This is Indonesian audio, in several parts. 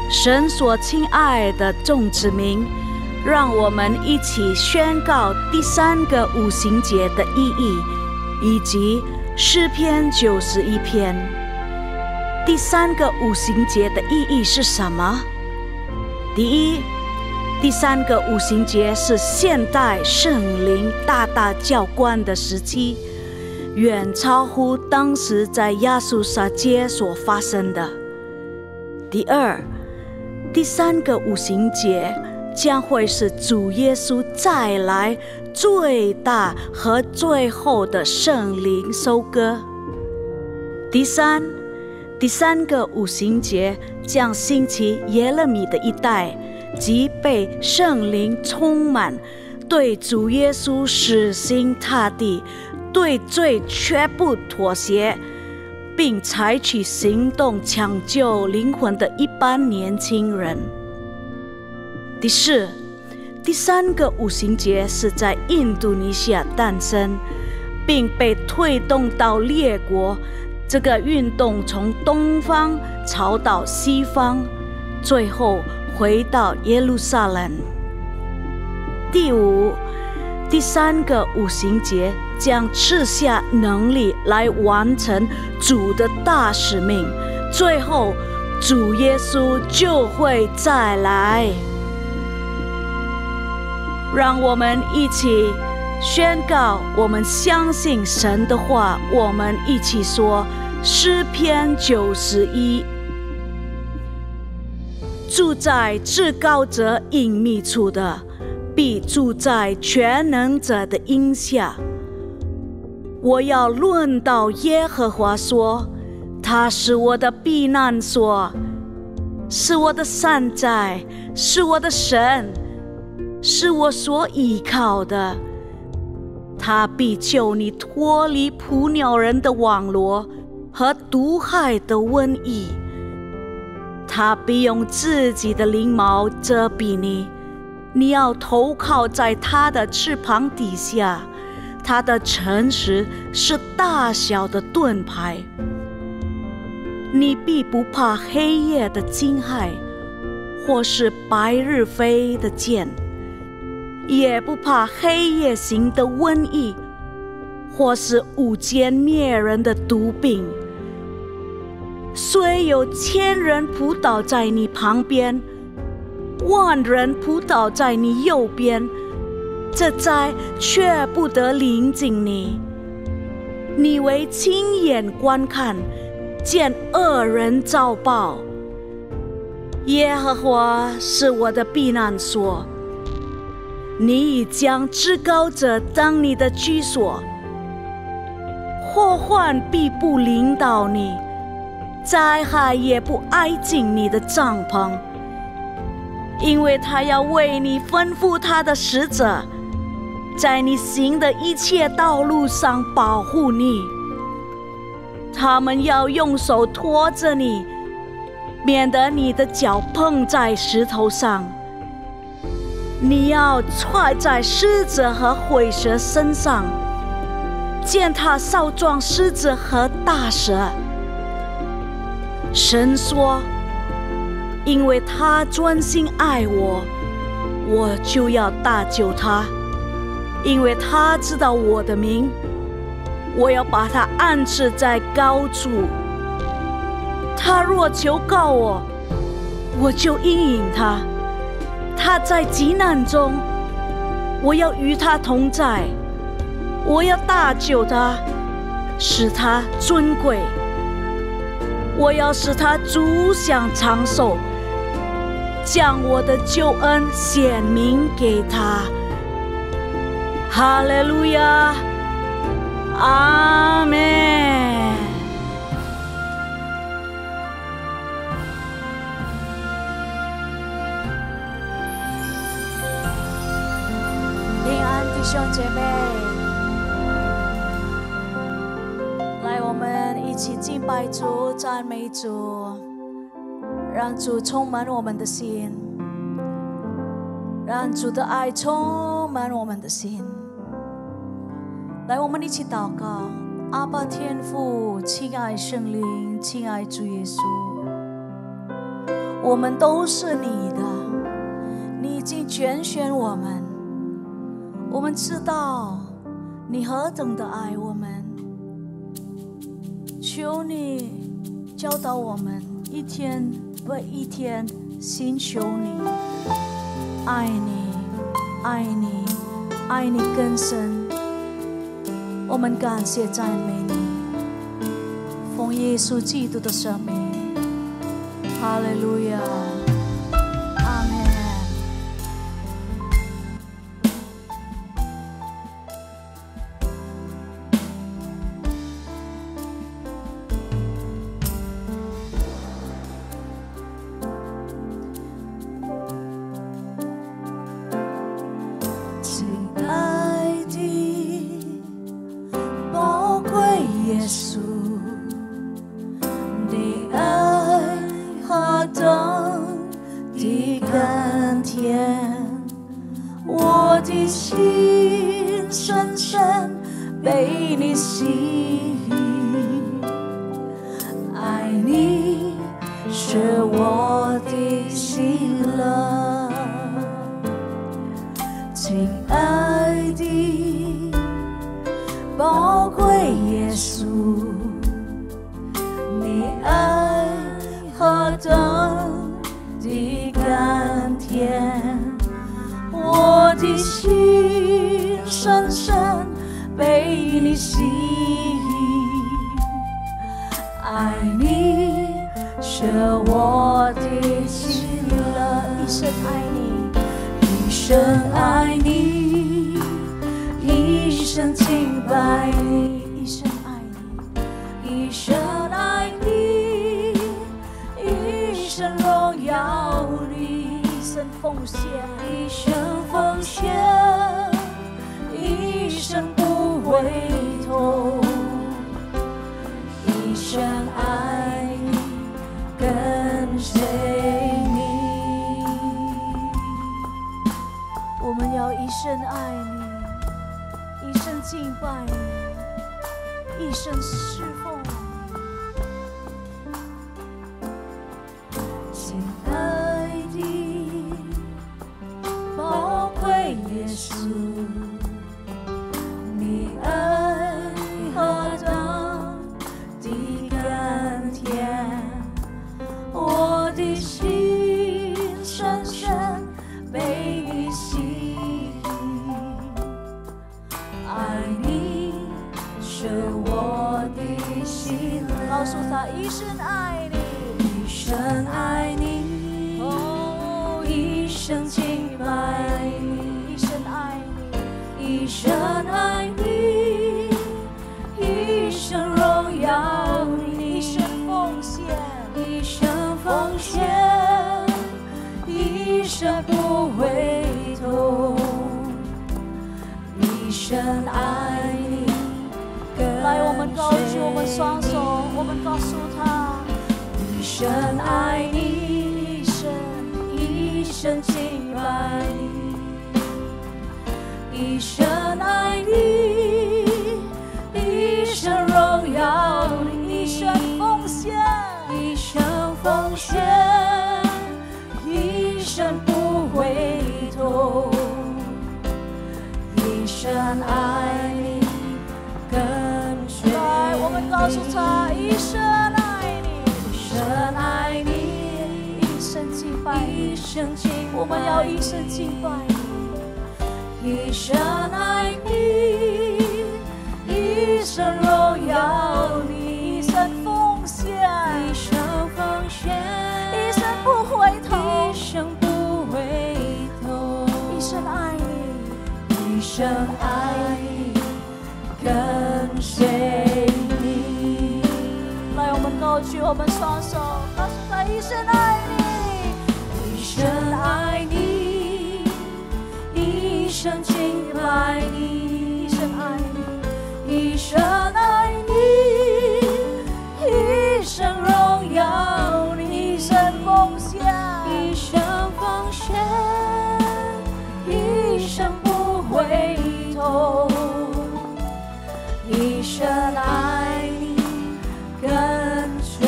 神所亲爱的众子民，让我们一起宣告第3个五旬节的意义，以及诗篇91篇。第3个五旬节的意义是什么？第一，第3个五旬节是现代圣灵大大浇灌的时期，远超乎当时在亚述撒街所发生的。第二，第3个五旬节将会是主耶稣再来最大和最后的圣灵收割。第三个五旬节将兴起耶勒米的一代，即被圣灵充满，对主耶稣死心塌地，对罪绝不妥协，并采取行动抢救灵魂的一般年轻人。第四，第3个五旬节是在印度尼西亚诞生，并被推动到列国。这个运动从东方朝到西方，最后回到耶路撒冷。第五，第3个五旬节将赐下能力来完成主的大使命，最后主耶稣就会再来。让我们一起宣告，我们相信神的话。我们一起说诗篇91：住在至高者隐秘处的，必住在全能者的荫下。我要论到耶和华说，他是我的避难所，是我的山寨，是我的神，是我所依靠的。他必救你脱离捕鸟人的网罗和毒害的瘟疫。他必用自己的翎毛遮蔽你，你要投靠在他的翅膀底下。他的诚实是大小的盾牌。你必不怕黑夜的惊骇，或是白日飞的箭，也不怕黑夜行的瘟疫，或是午间灭人的毒病。虽有1000人扑倒在你旁边，10000人扑倒在你右边，这灾却不得临近你。你为亲眼观看，见恶人遭报。耶和华是我的避难所，你已将至高者当你的居所。祸患必不临到你，灾害也不挨近你的帐篷，因为他要为你吩咐他的使者，在你行的一切道路上保护你。他们要用手托着你，免得你的脚碰在石头上。你要踹在狮子和虺蛇身上，践踏少壮狮子和大蛇。神说，因为他专心爱我，我就要搭救他。因为他知道我的名，我要把他安置在高处。他若求告我，我就应允他。他在急难中，我要与他同在。我要搭救他，使他尊贵。我要使他足享长寿，将我的救恩显明给他。哈利路亚，阿们。平安，弟兄姐妹，来，我们一起敬拜主，赞美主，让主充满我们的心，让主的爱充满我们的心。来，我们一起祷告。阿爸天父，亲爱圣灵，亲爱主耶稣，我们都是你的，你已经拣选我们。我们知道你何等的爱我们，求你教导我们一天不一天寻求你，爱你，爱你，爱你更深。我们感谢赞美你，奉耶稣基督的圣名，哈利路亚，阿门。亲爱的宝贵耶稣，你爱何等的甘甜，我的心深深被你吸引，爱你是我的喜乐。亲爱的宝贵耶稣，你爱何等的甘甜，我的心深深被你吸引，爱你是我的喜乐。一生爱你，一生爱你，一生敬拜你，一生爱你，一生爱你，一生荣耀你，一生奉献，一生奉献，一生不回头，一生爱你，跟随你。我们要一生爱你，一生敬拜你，一生侍奉你。亲爱的宝贵耶稣，你爱何等的甘甜，我的心深深被你吸引，爱你是我的喜乐。告诉他，一生爱你，一生爱你，哦，一生敬拜你，一生爱你，一生爱你，一生荣耀你，一生奉献，一生奉献，一生不回头，一生爱你。来，我们高举我们双手，我们告诉他，一生爱你，一生敬拜你，一生爱你，一生荣耀你，一生奉献，一生奉献，一生不回头，一生爱你，跟随。来，我们告诉他，一生爱你，一生爱你，一生敬拜你，一生敬拜，我们要一生敬拜你，一生爱你，一生荣耀你，一生奉献，一生奉献，一生不回头，一生不回头，一生爱你，一生爱你，跟随你。来，我们高举我们双手，告诉他，一生爱你，一生爱你，一生敬拜你，一生爱你，一生爱你，一生荣耀你，一生奉献，一生奉献，一生不回头，一生爱你，跟随，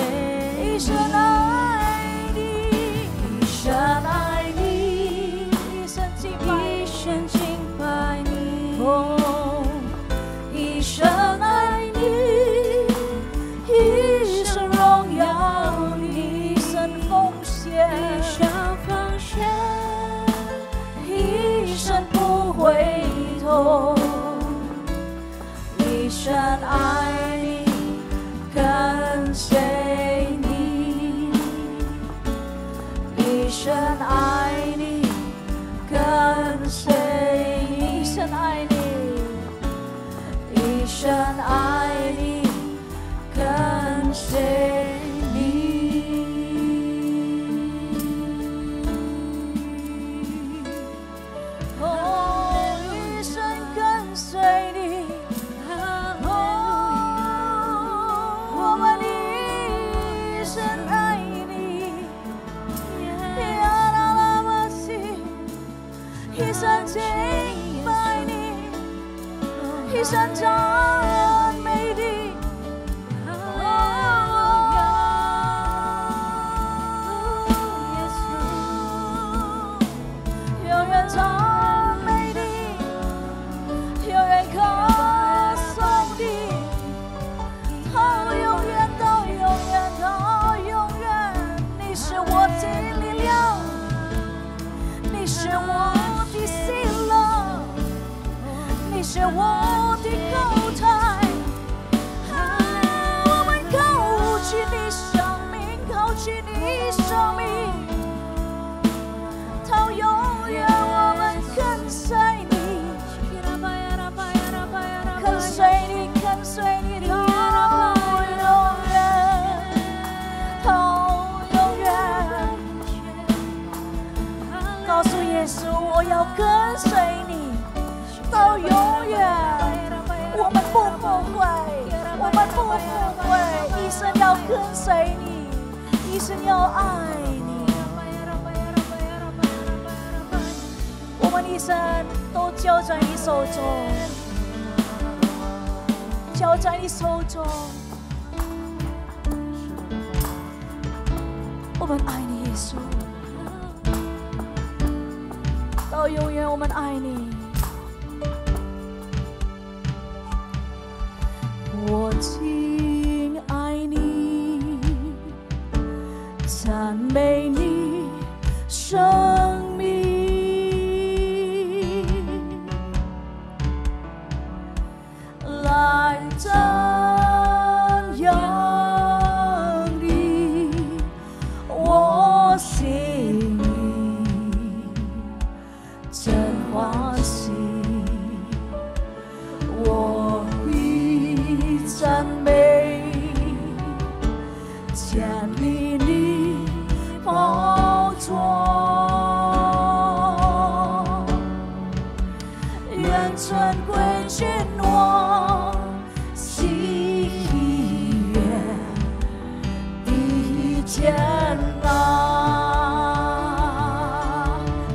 一生爱你，回头，一生爱你，跟随你，一生爱你，跟随你，一生爱你，一生爱你，跟随你。一生敬拜你，一生赞美你，耶稣，永远赞美你，永远歌颂你，到永远，到永远，到永远，你是我的力量，你是我的喜乐，你是我的高台。我们高举你生命，高举你生命，到永远我们跟随你，跟随你，跟随你到永远，到永远。告诉耶稣，我要跟随你到永远，我们不后悔，我们不后悔，一生要跟随你，一生要爱你，我们一生都交在你手中，交在你手中，我们爱你，耶稣。到永远，我们爱你。我敬爱你，赞美你生命，来赞扬你，我心里真欢喜，我必赞美，建立你宝座，愿尊贵君王，喜悦的天哪。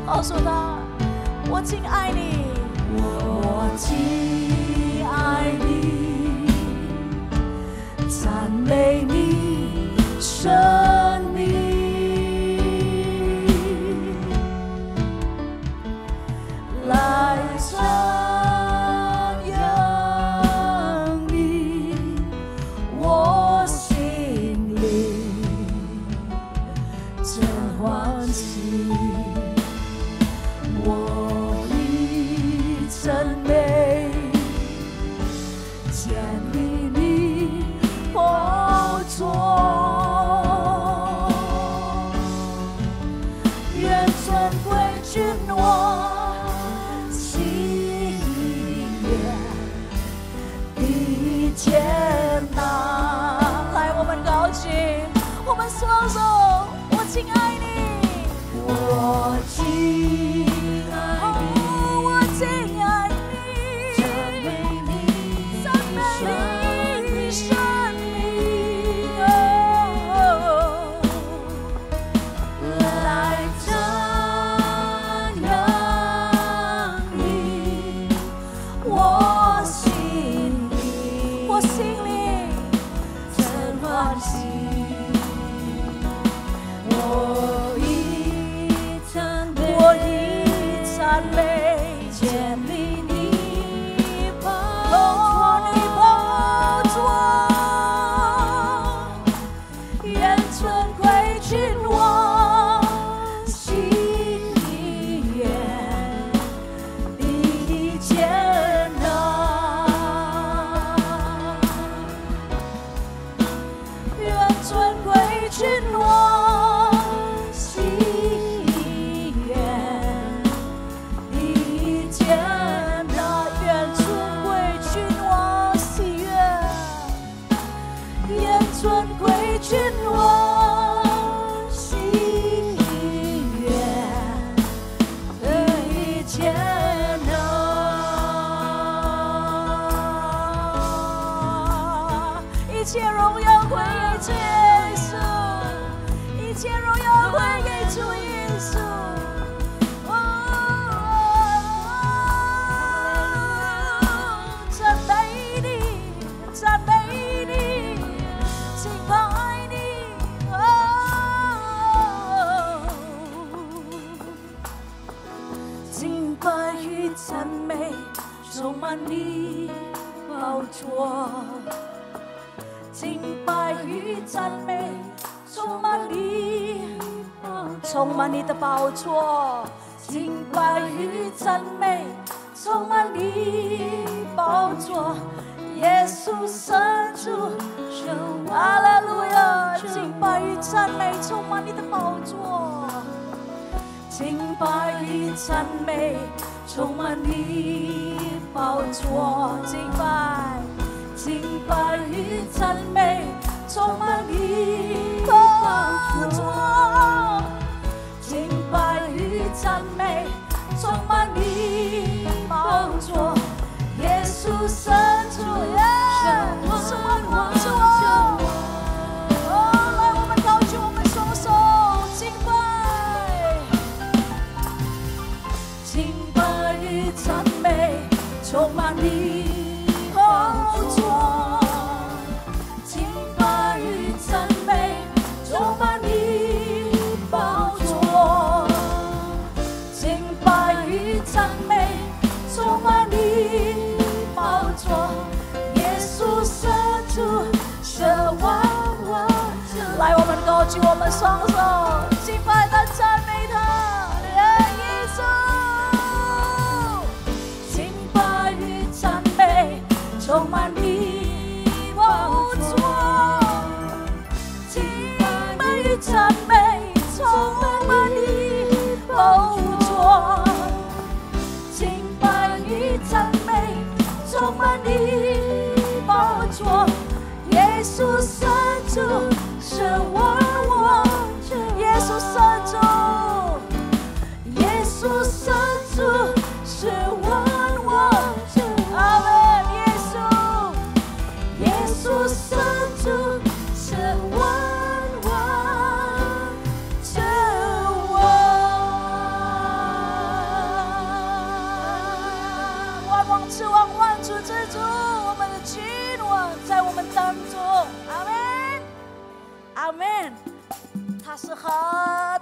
告诉他，我敬爱你，我敬爱你，赞美你生命，来赞扬你，我心里真欢喜，我已赞美，建立你宝座，愿尊贵君王，喜悦的天哪。来，我们高举我们双手，我敬爱你，我敬爱你，我敬爱你，赞美你生命，来赞扬你，我心里赞美，充满你宝座。敬拜与赞美，充满你，充满你的宝座。敬拜与赞美，充满你宝座。耶稣神主，哈利路亚！敬拜与赞美，充满你的宝座。敬拜与赞美，充满你宝座。敬拜，敬拜与赞美，充满你宝座。敬拜与赞美，充满你宝座。耶稣神主，是万王之王。来，我们高举我们双手，敬拜，敬拜与赞美，充满你宝座。敬拜与赞美，充满你宝座。敬拜与赞美，充满你宝座。耶稣神主，是万王之王。来，我们高举我们双手，敬拜他，赞美他，耶稣。敬拜与赞美，充满你宝座。敬拜与赞美，充满你宝座。敬拜与赞美，充满你宝座。耶稣神主，是万王之王。耶稣神主，耶稣神主，是万王之王。阿门。耶稣神主，是万王之王。万王之王，万主之主，我们的君王在我们当中。阿门，阿门。他是何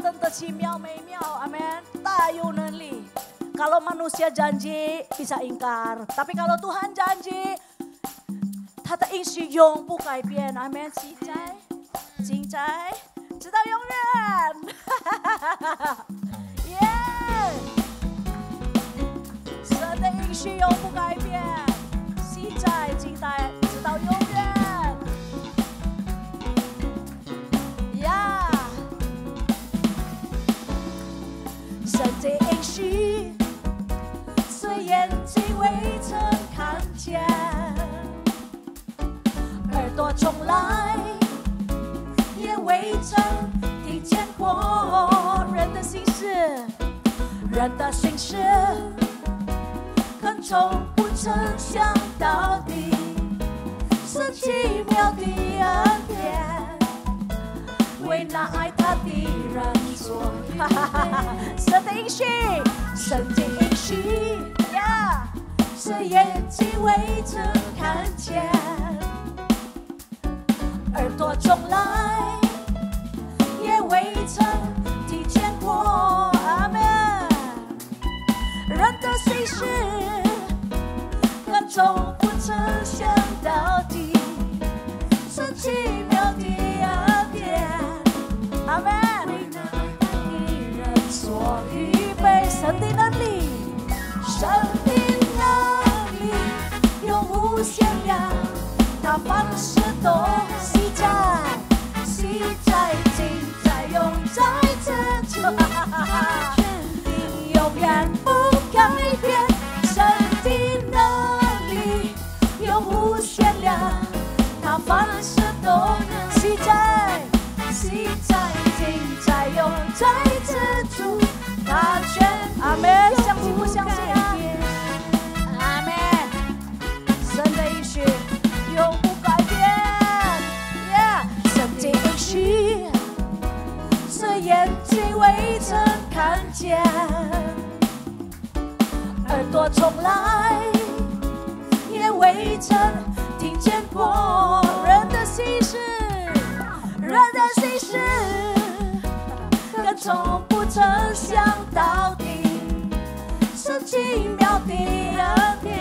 等的奇妙美妙，阿门，大有能力。Kalau manusia janji bisa ingkar, tapi kalau Tuhan janji， 他的应许永不改变，阿门。期待，敬在，直到永远。耶！神的应许永不改变，期待，敬在，直到永远。呀！神的应许，虽眼睛未曾看见，耳朵从来也未曾听见过。人的心事，人的心事，更从不曾想到的神奇妙的恩典，为那爱他的人所预备。神的应许，神的应许呀，是眼睛未曾看见，耳朵从来也未曾听见过。阿门。人的心事，更从不曾想到的神奇妙的恩典。阿门。为那爱他的人所预备。神的能力，神的能力永无限量，他凡事都记载，记载，尽在，永在此处，永远不改变。神的能力永无限量，他凡事都记载，记载，尽在，永在此处，他全。阿门。相信不相信啊？阿门。神的应许永不改变。神的应许，是眼睛未曾看见，耳朵从来也未曾听见过。人的心事，人的心事，更从不曾想到的神奇奇妙的恩典，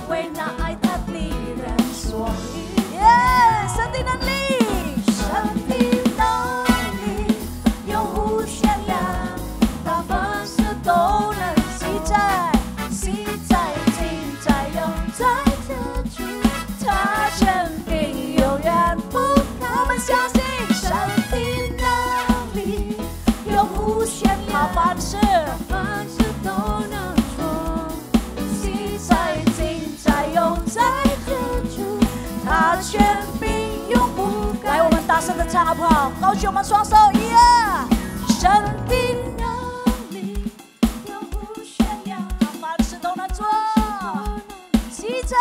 为那爱他的人所预备。神的能力，神的能力永无限量，他凡事都能记载，记载尽在永在的主，他权柄永远不改。我们相信神的能力永无限量，凡事都能做，记载尽在永在的主，他权柄永不改。来，我们大声的唱好不好？高举我们双手，神的能力永无限量，他凡事都能做，记载。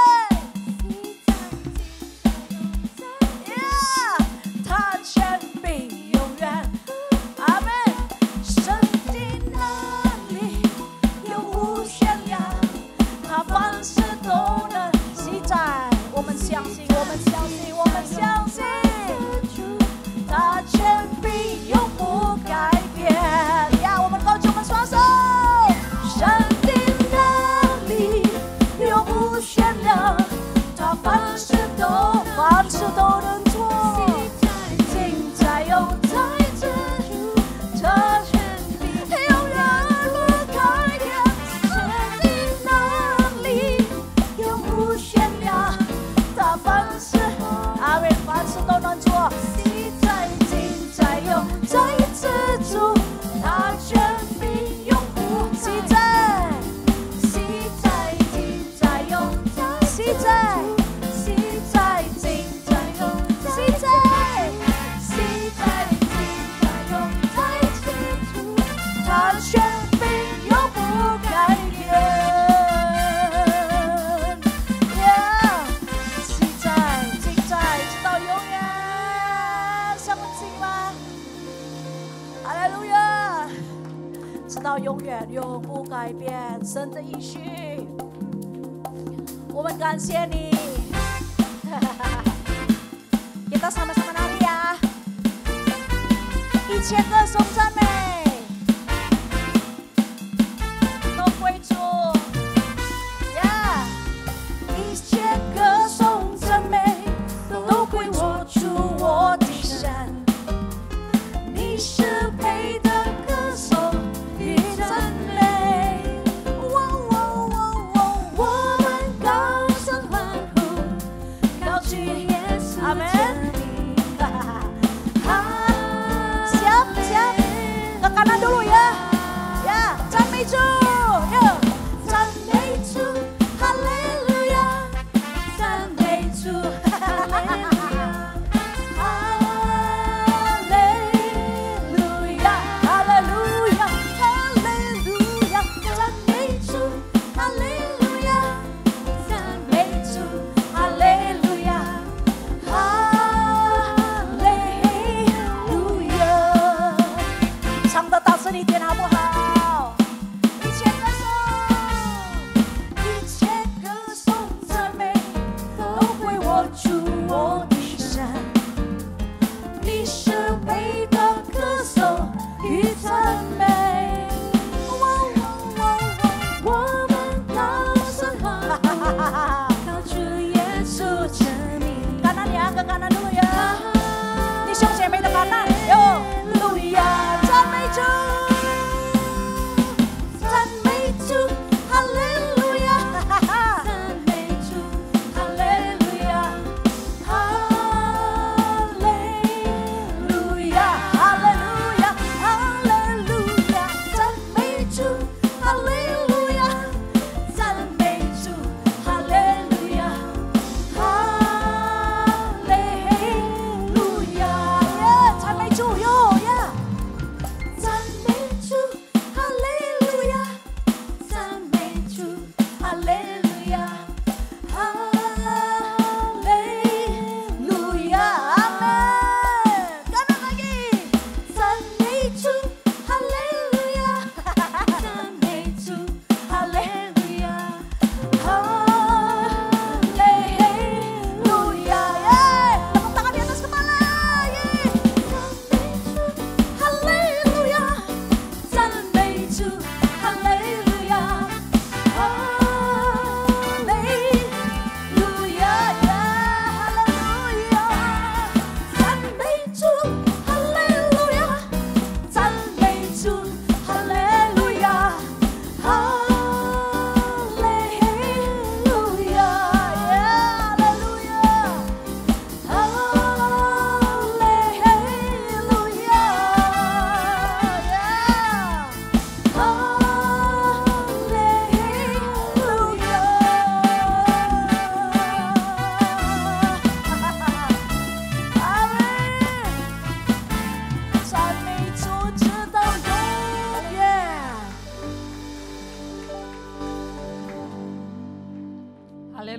他权柄永远，阿们。神的能力永无限量，他凡事都能记载。我们相信，我们相信，我们相信，他权柄永不改变。呀，我们高举我们双手，神的能力永无限量，他凡事都能做。永在这主，他权柄永远不改变。神的能力永无限量，他凡事阿们，凡事都能做。记载尽在永在这主，他权柄永不记载，记载尽在永在记载，记载尽在永记载。他权柄永不改变，记载，直到永远。相信吗？哈利路亚！直到永远，永不改变。神的应许，我们感谢你。Kita sama-sama nari ya. 一切歌颂赞美。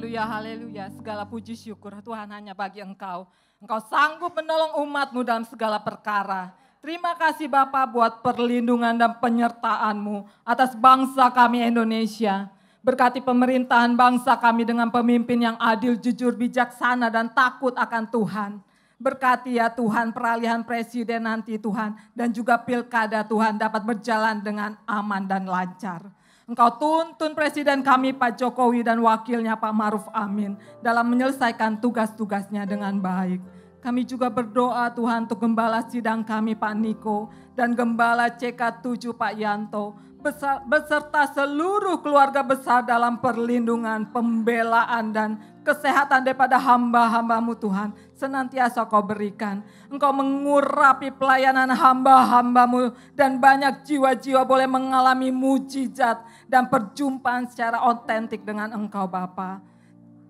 Haleluya, haleluya. Segala puji syukur Tuhan hanya bagi Engkau. Engkau sanggup menolong umat-Mu dalam segala perkara. Terima kasih Bapa buat perlindungan dan penyertaan-Mu atas bangsa kami Indonesia. Berkati pemerintahan bangsa kami dengan pemimpin yang adil, jujur, bijaksana dan takut akan Tuhan. Berkati ya Tuhan peralihan presiden nanti Tuhan. Dan juga pilkada Tuhan dapat berjalan dengan aman dan lancar. Engkau tuntun presiden kami Pak Jokowi dan wakilnya Pak Maruf Amin dalam menyelesaikan tugas-tugasnya dengan baik. Kami juga berdoa Tuhan untuk gembala sidang kami Pak Niko dan gembala CK7 Pak Yanto beserta seluruh keluarga besar dalam perlindungan, pembelaan dan kesehatan daripada hamba-hamba-Mu Tuhan. Senantiasa Kau berikan. Engkau mengurapi pelayanan hamba-hamba-Mu dan banyak jiwa-jiwa boleh mengalami mujizat dan perjumpaan secara otentik dengan Engkau Bapa.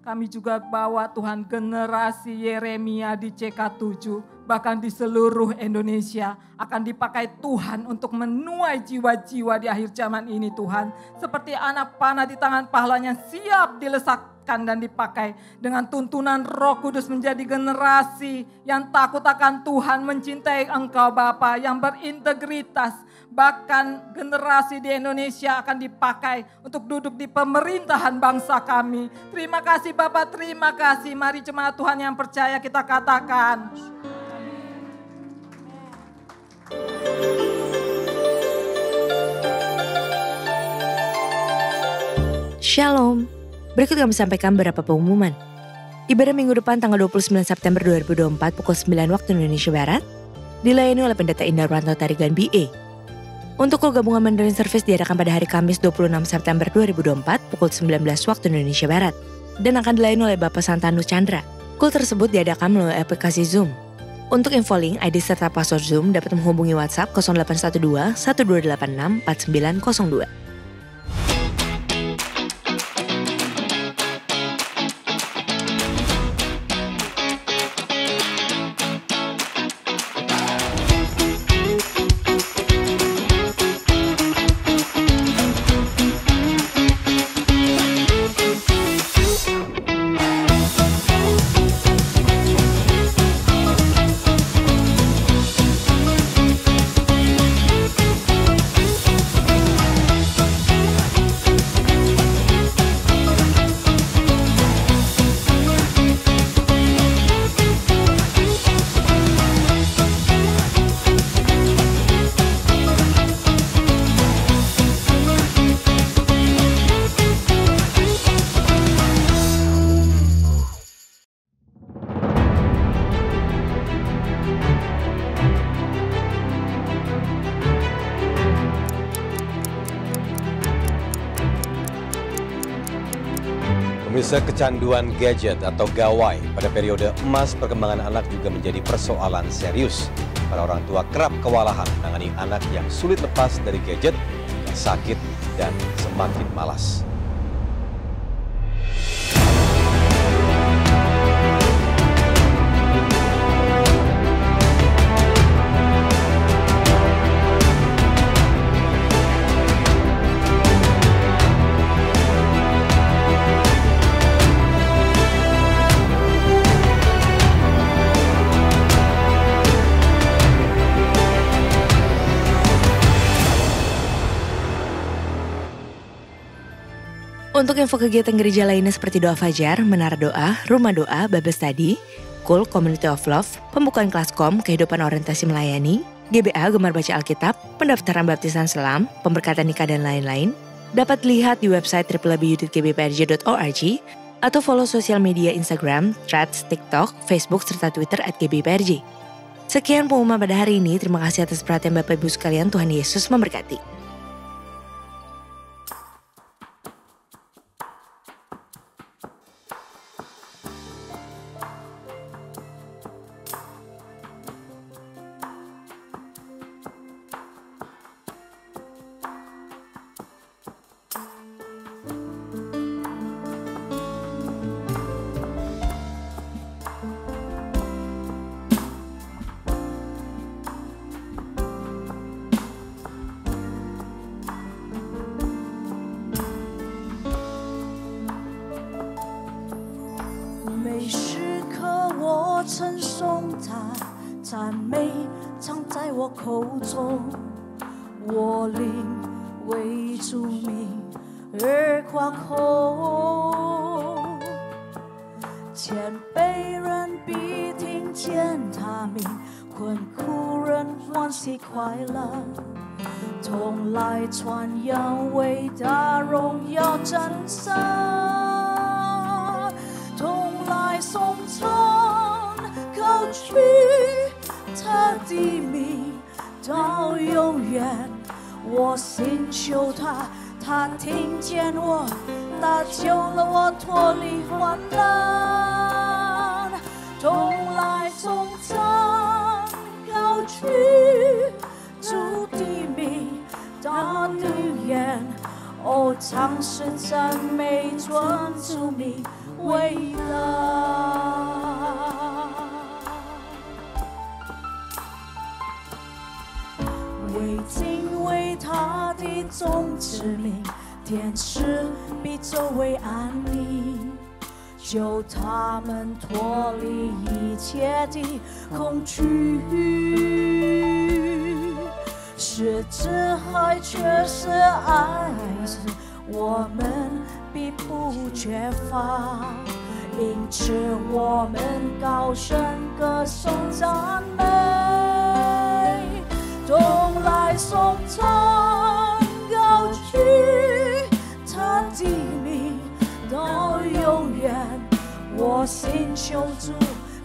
Kami juga bawa Tuhan generasi Yeremia di CK7 bahkan di seluruh Indonesia akan dipakai Tuhan untuk menuai jiwa-jiwa di akhir zaman ini Tuhan. Seperti anak panah di tangan pahlawan yang siap dilesakkan dan dipakai dengan tuntunan Roh Kudus menjadi generasi yang takut akan Tuhan, mencintai Engkau Bapa, yang berintegritas. Bahkan generasi di Indonesia akan dipakai untuk duduk di pemerintahan bangsa kami. Terima kasih Bapa, terima kasih. Mari jemaat Tuhan yang percaya kita katakan. Shalom. Berikut kami sampaikan beberapa pengumuman. Ibadah minggu depan tanggal 29 September 2024 pukul 9 waktu Indonesia Barat dilayani oleh Pendeta Indarwanto Tarigan BA. Untuk kul gabungan Mandarin Service diadakan pada hari Kamis 26 September 2024 pukul 19 waktu Indonesia Barat dan akan dilayani oleh Bapak Santanu Chandra. Kul tersebut diadakan melalui aplikasi Zoom. Untuk info link, ID serta password Zoom dapat menghubungi WhatsApp 0812 1286 4902. Pemirsa, kecanduan gadget atau gawai pada periode emas perkembangan anak juga menjadi persoalan serius. Para orang tua kerap kewalahan menangani anak yang sulit lepas dari gadget, yang sakit dan semakin malas. Untuk info kegiatan gereja lainnya seperti doa fajar, menara doa, rumah doa, Bible study, Kul, Community of Love, pembukaan kelas kom, kehidupan orientasi melayani, GBA, gemar baca Alkitab, pendaftaran baptisan selam, pemberkatan nikah dan lain-lain, dapat lihat di website www.gbprj.org atau follow sosial media Instagram, Threads, TikTok, Facebook, serta Twitter @gbprj. Sekian pengumuman pada hari ini, terima kasih atas perhatian Bapak Ibu sekalian, Tuhan Yesus memberkati. 我灵为主名而惶恐，谦卑人必听见他名，困苦人欢喜快乐，同来传扬伟大荣耀真神，同来颂唱高举他的名到永远。我心求他，他听见我，他救了我脱离患难，同来颂唱高举主的名到永远。哦，唱诗赞美尊主名伟大。为敬畏他的众子民，天使必周围安宁，救他们脱离一切的恐惧。是智慧却是爱，是我们必不缺乏，因此我们高声歌颂赞美，同来颂唱高举他的名到永远。我心求主，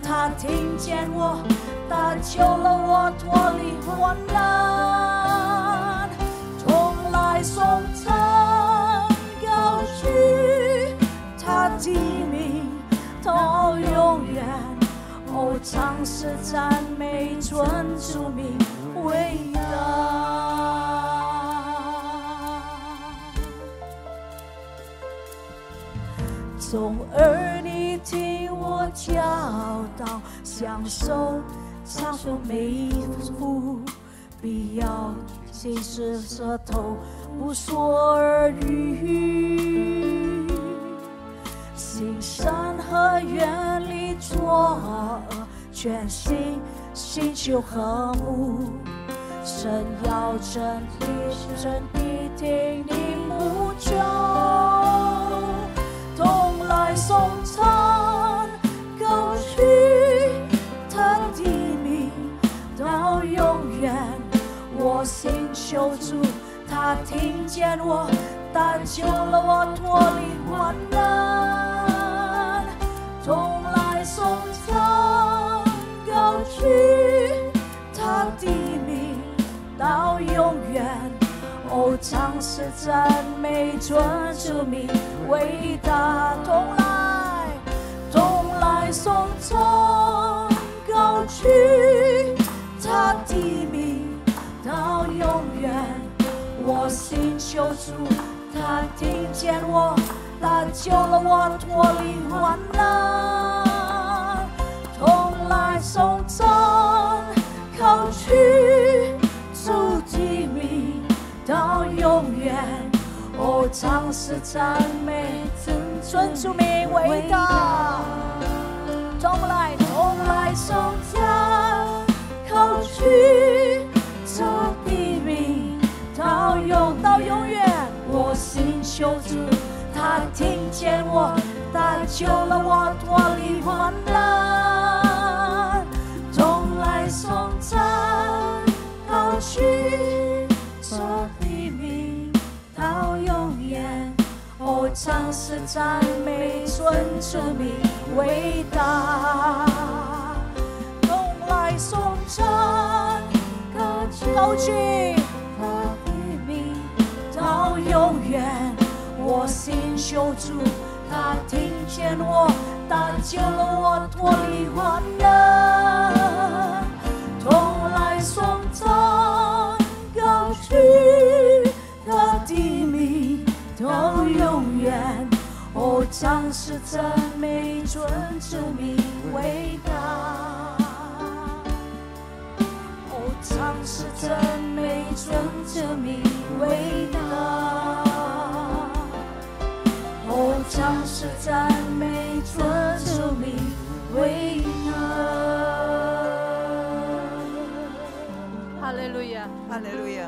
他听见我，他救了我脱离患难，同来颂唱高举他的名到永远。哦，唱诗赞美尊主名伟大。众儿女听我教导，享受长寿美福，必要尽是舌头不说耳语，行善和远离作恶，全心心求和睦。神要真理，真必听你呼救，同来颂唱高举他的名到永远。我心求主，他听见我，他救了我脱离患难，同来颂唱高举他的名到永远。哦，唱诗赞美尊主名伟大，同来颂唱高举他的名到永远。我心求主，他听见我，他救了我脱离患难，同来颂唱高举主的名到永远。哦，唱诗赞美尊主名伟大，同来颂唱高举主的名到永远。我心求主，他听见我，他救了我脱离患难，同来颂唱高举主的名到永远。哦，唱诗赞美尊主名伟大，同来颂唱高举他的名到永远。我心求主，他听见我，他救了我脱离患难，同来颂唱高举他的名到永远。哦，唱诗赞美尊主名伟大，哦，唱诗赞美尊主名伟大，哦，唱诗赞美尊主名伟大。哈利路亚，哈利路亚。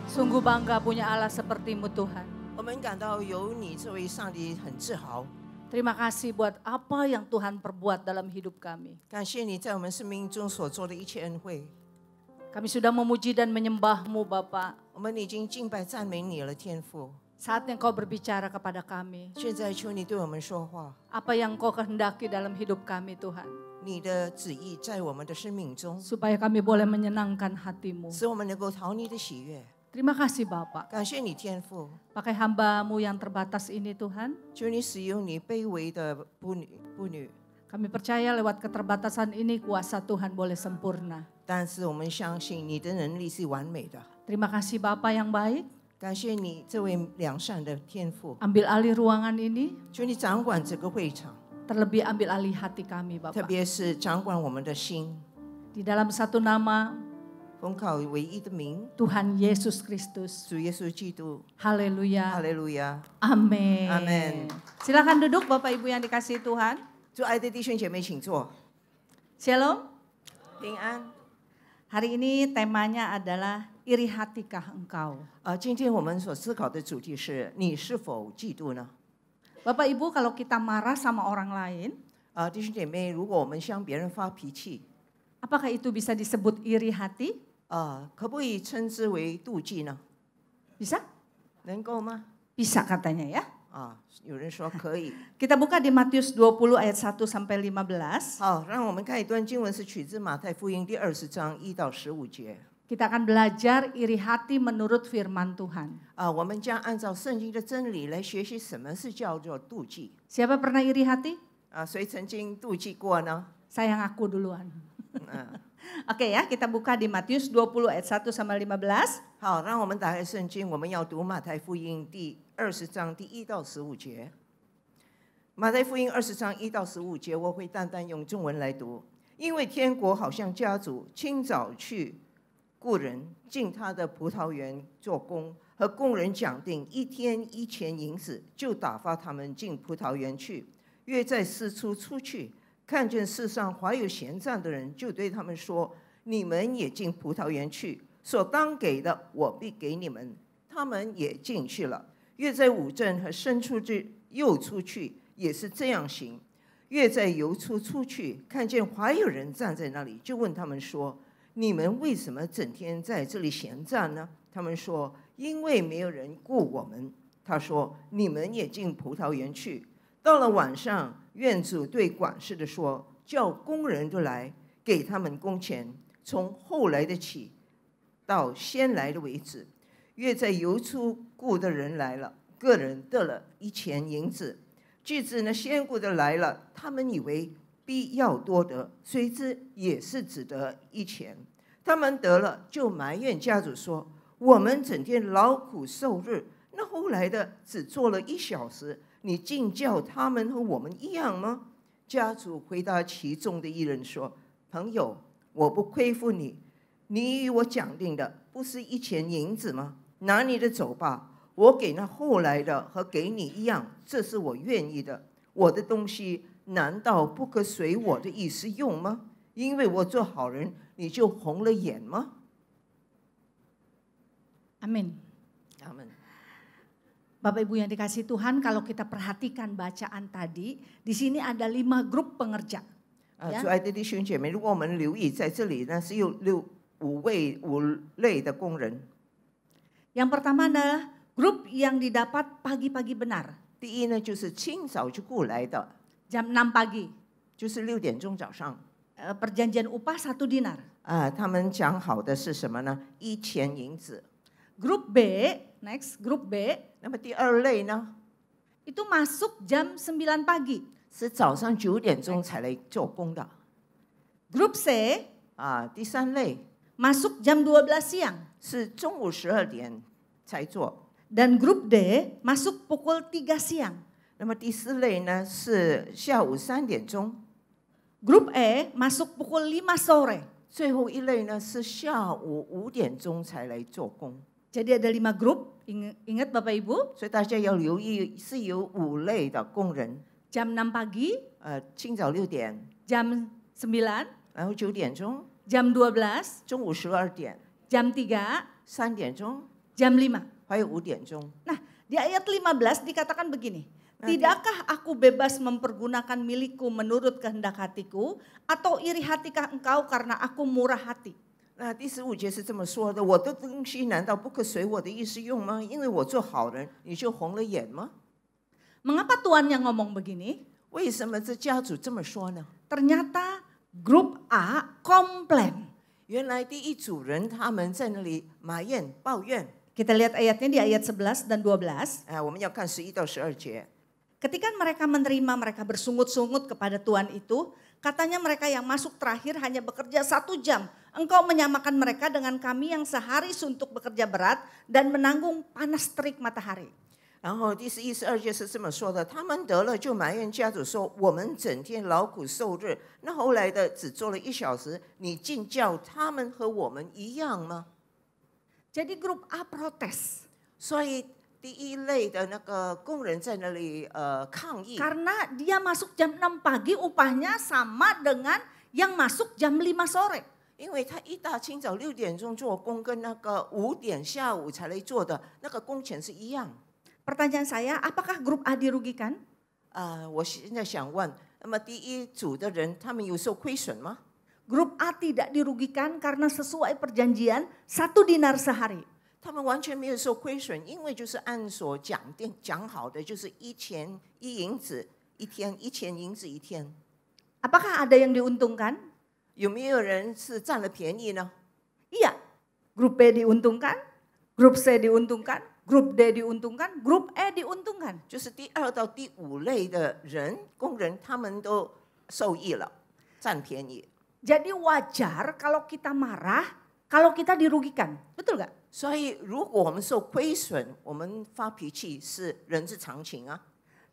Sungguh bangga punya Allah seperti-Mu Tuhan. 我们感到有你这位上帝很自豪。 Terima kasih buat apa yang Tuhan perbuat dalam hidup kami. 感谢你在我们生命中所做的一切恩惠。 Kami sudah memuji dan menyembah-Mu Bapa. 我们已经敬拜赞美你了，天父。 Saatnya Kau berbicara kepada kami. 现在求你对我们说话， Apa yang Kau kehendaki dalam hidup kami Tuhan. 你的旨意在我们的生命中， Supaya kami boleh menyenangkan hati-Mu. 使我们能够讨你的喜悦。 Terima kasih Bapak. 感谢你，天父， Pakai hamba-Mu yang terbatas ini Tuhan. 求你使用你卑微的妇女。 Kami percaya lewat keterbatasan ini kuasa Tuhan boleh sempurna. 但是我们相信你的能力是完美的。 Terima kasih Bapak yang baik. 感谢你这位良善的天父， Ambil alih ruangan ini. 求你掌管整个会场， Terlebih ambil alih hati kami 特 Bapak. 别是掌管我们的心。 Di dalam satu nama 奉靠唯一的名， Tuhan Yesus Kristus. 主耶稣基督， Haleluya. 哈利路亚。 Amin. Amin. Silakan duduk Bapak Ibu yang dikasihi Tuhan. 主爱的弟兄姐妹，请坐。 Shalom. 平安。 Hari ini temanya adalah iri hatikah engkau. 今天我们所思考的主题是：你是否嫉妒呢？ Bapak Ibu kalau kita marah sama orang lain, 弟兄姐妹，如果我们向别人发脾气， apakah itu bisa disebut iri hati? 可不可以称之为妒忌呢？ Bisa? 能够吗？ Bisa katanya ya. 有人说可以。 Kita buka di Matius 20 ayat 1 sampai 15. 好，让我们看一段经文，是取自马太福音第20章1到15节。 Kita akan belajar iri hati menurut firman Tuhan. 我们将按照圣经的真理来学习什么是叫做妒忌。 Siapa pernah iri hati? 谁曾经妒忌过呢？ Saya ngaku duluan. Oke ya, kita buka di Matius 20 ayat 1 sampai 15. 好，让我们打开圣经，我们要读马太福音第20章第1到15节。马太福音20章1到15节，我会单单用中文来读。因为天国好像家主清早去雇人进他的葡萄园做工，和工人讲定1天1钱银子，就打发他们进葡萄园去。约在厮出去，看见世上怀有闲站的人，就对他们说：“你们也进葡萄园去，所当给的，我必给你们。”他们也进去了。约在午正和申出去，又出去，也是这样行。约在游出去，看见还有人站在那里，就问他们说：“你们为什么整天在这里闲站呢？”他们说：“因为没有人雇我们。”他说：“你们也进葡萄园去。”到了晚上，院主对管事的说：“叫工人都来，给他们工钱，从后来的起，到先来的为止。”约在游出雇的人来了，个人得了1钱银子。据知呢，先雇的来了，他们以为必要多得，谁知也是只得1钱。他们得了，就埋怨家主说：“我们整天劳苦受日，那后来的只做了1小时。你竟叫他们和我们一样吗？”家主回答其中的一人说：“朋友，我不亏负你，你与我讲定的不是1钱银子吗？拿你的走吧，我给那后来的和给你一样，这是我愿意的。我的东西难道不可随我的意思用吗？因为我做好人，你就红了眼吗？” Amin. Amin. Bapak Ibu yang dikasihi Tuhan, kalau kita perhatikan bacaan tadi, di sini ada 5 grup pengerja. 主爱的弟兄姐妹，如果我们留意在这里呢，是有5类的工人。 Yang pertama adalah grup yang didapat pagi-pagi benar. 第一呢，就是清早就雇来的， Jam 6 pagi. 就是6点钟早上。 Perjanjian upah 1 dinar. 他们讲好的是什么呢？1钱银子。 Grup B, next, grup B. 那么第2类呢？ Itu masuk jam 9 pagi. 是早上9点钟才来做工的。 Grup C. 第3类 Masuk jam 12 siang. 是中午12点才做。 Dan grup D masuk pukul 3 siang. 那么第4类呢是下午3点钟。 Grup E masuk pukul 5 sore. 最后一类呢是下午5点钟才来做工。 Jadi ada 5 grup, ingat Bapak Ibu. 所以大家要留意，是有5类的工人。 Jam 6 pagi, 清早6点， jam 9, 然后9点钟， jam 12, 中午12点， jam 3, 3点钟， jam 5. 还有5点钟。 Nah, di ayat 15 dikatakan begini. Tidakkah aku bebas mempergunakan milikku menurut kehendak hatiku, atau iri hatikah engkau karena aku murah hati? 那第15节是这么说的：我的东西难道不可随我的意思用吗？因为我做好人，你就红了眼吗？ Mengapa Tuhan yang ngomong begini? 为什么这家主这么说呢？ Ternyata grup A komplain. 原来第一组人他们在那里埋怨抱怨。 Kita lihat ayatnya di ayat 11 dan 12. 我们要看11到12节。 Ketika mereka menerima, mereka bersungut-sungut kepada Tuhan itu. Katanya mereka yang masuk terakhir hanya bekerja 1 jam. Engkau menyamakan mereka dengan kami yang sehari suntuk bekerja berat dan menanggung panas terik matahari. 然后第11、12节是这么说的：他们得了就埋怨家主说：我们整天劳苦受日，那后来的只做了1小时，你竟叫他们和我们一样吗？ Jadi grup A protes. 所以第一类的那个工人在那里抗议。 Karena dia masuk jam 6 pagi upahnya sama dengan yang masuk jam 5 sore. 因为他一大清早6点钟做工，跟那个5点下午才来做的那个工钱是一样。 Pertanyaan saya, apakah grup A dirugikan? 我现在想问，那么第一组的人他们有受亏损吗？ Grup A tidak dirugikan karena sesuai perjanjian 1 dinar sehari. 他们完全没有受亏损，因为就是按所讲好的，就是1钱1银子1天，1钱银子1天。 Apakah ada yang diuntungkan? 有没有人是占了便宜呢？ Iya, grup B diuntungkan, grup C diuntungkan, grup D diuntungkan, grup E diuntungkan. 就是第2到第5类的工人，他们都受益了，占便宜。 Jadi wajar kalau kita marah, kalau kita dirugikan. Betul gak? 所以如果我们受亏损，我们发脾气是人之常情啊。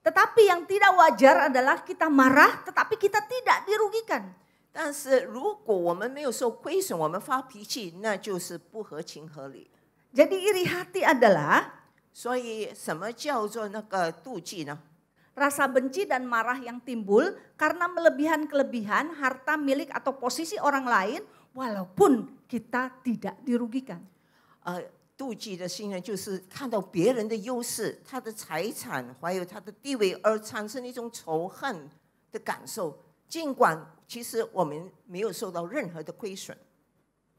Tetapi yang tidak wajar adalah kita marah tetapi kita tidak dirugikan. 但是如果我们没有受亏损，我们发脾气，那就是不合情合理。 Jadi iri hati adalah 所以什么叫做那个妒忌呢？ rasa benci dan marah yang timbul karena kelebihan harta milik atau posisi orang lain walaupun kita tidak dirugikan. 妒忌的心呢，就是看到别人的优势、他的财产还有他的地位，而产生一种仇恨的感受。尽管其实我们没有受到任何的亏损。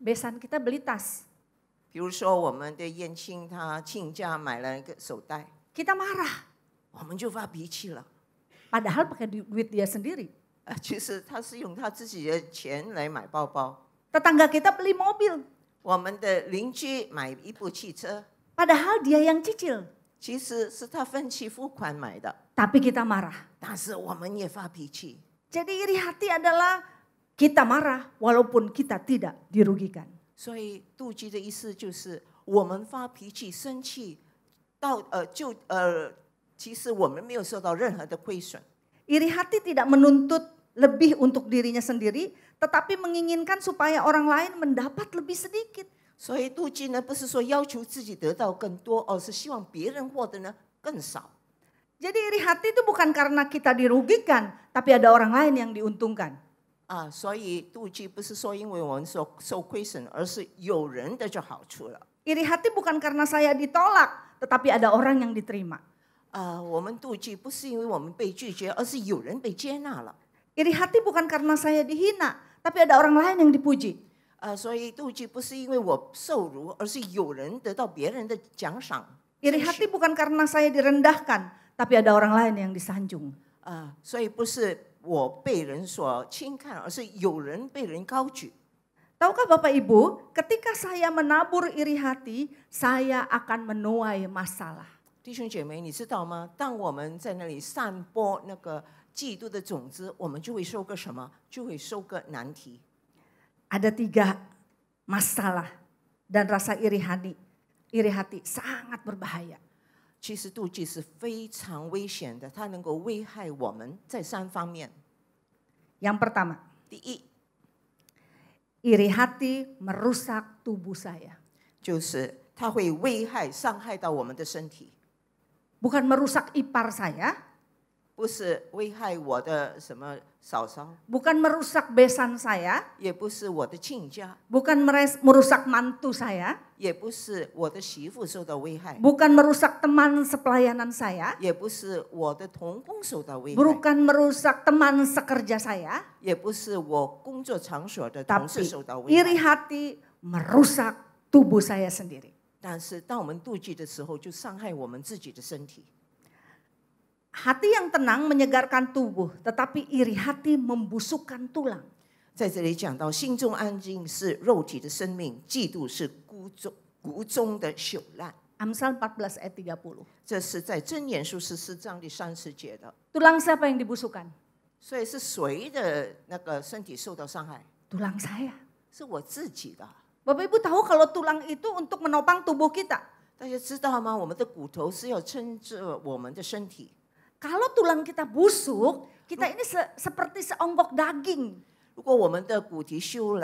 Besan kita beli tas, 比如说我们的燕青他亲家买了一个手袋， kita marah. 我们就发脾气了。 Padahal pakai duit dia sendiri. 其实他是用他自己的钱来买包包。 Tetangga kita beli mobil, 我们的邻居买一部汽车， padahal dia yang cicil. 其实是他分期付款买的， Tapi kita marah. 但是我们也发脾气。 Jadi iri hati adalah kita marah walaupun kita tidak dirugikan. 所以妒忌的意思就是我们发脾气、生气，其实我们没有受到任何的亏损。 Iri hati tidak menuntut lebih untuk dirinya sendiri, tetapi menginginkan supaya orang lain mendapat lebih sedikit. 所以妒忌呢，不是说要求自己得到更多，而是希望别人获得呢更少。 Jadi iri hati itu bukan karena kita dirugikan, tapi ada orang lain yang diuntungkan. 所以妒忌不是说因为我们受亏损，而是有人的就好处了。 Iri hati bukan karena saya ditolak, tetapi ada orang yang diterima. 我们妒忌不是因为我们被拒绝，而是有人被接纳了。 Iri hati bukan karena saya dihina, tapi ada orang lain yang dipuji. 所以妒忌不是因为我受辱，而是有人得到别人的奖赏。 Iri hati bukan karena saya direndahkan, tapi ada orang lain yang disanjung. 所以不是我被人所轻看，而是有人被人高举。 Tahukah Bapak Ibu, ketika saya menabur iri hati, saya akan menuai masalah. 弟兄姐妹，你知道吗？当我们在那里散播那个嫉妒的种子，我们就会收割什么？就会收割难题。 Ada 3 masalah dan rasa iri hati sangat berbahaya. 其实妒忌是非常危险的，它能够危害我们在3方面。 Yang pertama, 第一， iri hati merusak tubuh saya. 就是它会危害、伤害到我们的身体。 Bukan merusak ipar saya, 不是危害我的什么嫂嫂， bukan merusak besan saya, 也不是我的亲家， bukan merusak mantu saya, 也不是我的媳妇受到危害， bukan merusak teman sepelayanan saya, 也不是我的同工受到危害， bukan merusak teman sekerja saya, 也不是我工作场所的同事 tapi 受到危 iri 害。 hati merusak tubuh saya sendiri. 但是当我们妒忌的时候，就伤害我们自己的身体。 Hati yang tenang menyegarkan tubuh, tetapi iri hati membusukkan tulang. 在这里讲到，心中安静是肉体的生命，嫉妒是骨中的朽烂。 Amsal 14 ayat 30. 这是在箴言书14章第30节的。 Tulang siapa yang dibusukkan? 所以是谁的那个身体受到伤害？ Tulang saya. 是我自己的。 Bapak Ibu tahu kalau tulang itu untuk menopang tubuh kita. 大家知道吗？我们的骨头是要撑着我们的身体。 Kalau tulang kita busuk, kita ini seperti seonggok daging. 如果我们的骨体锈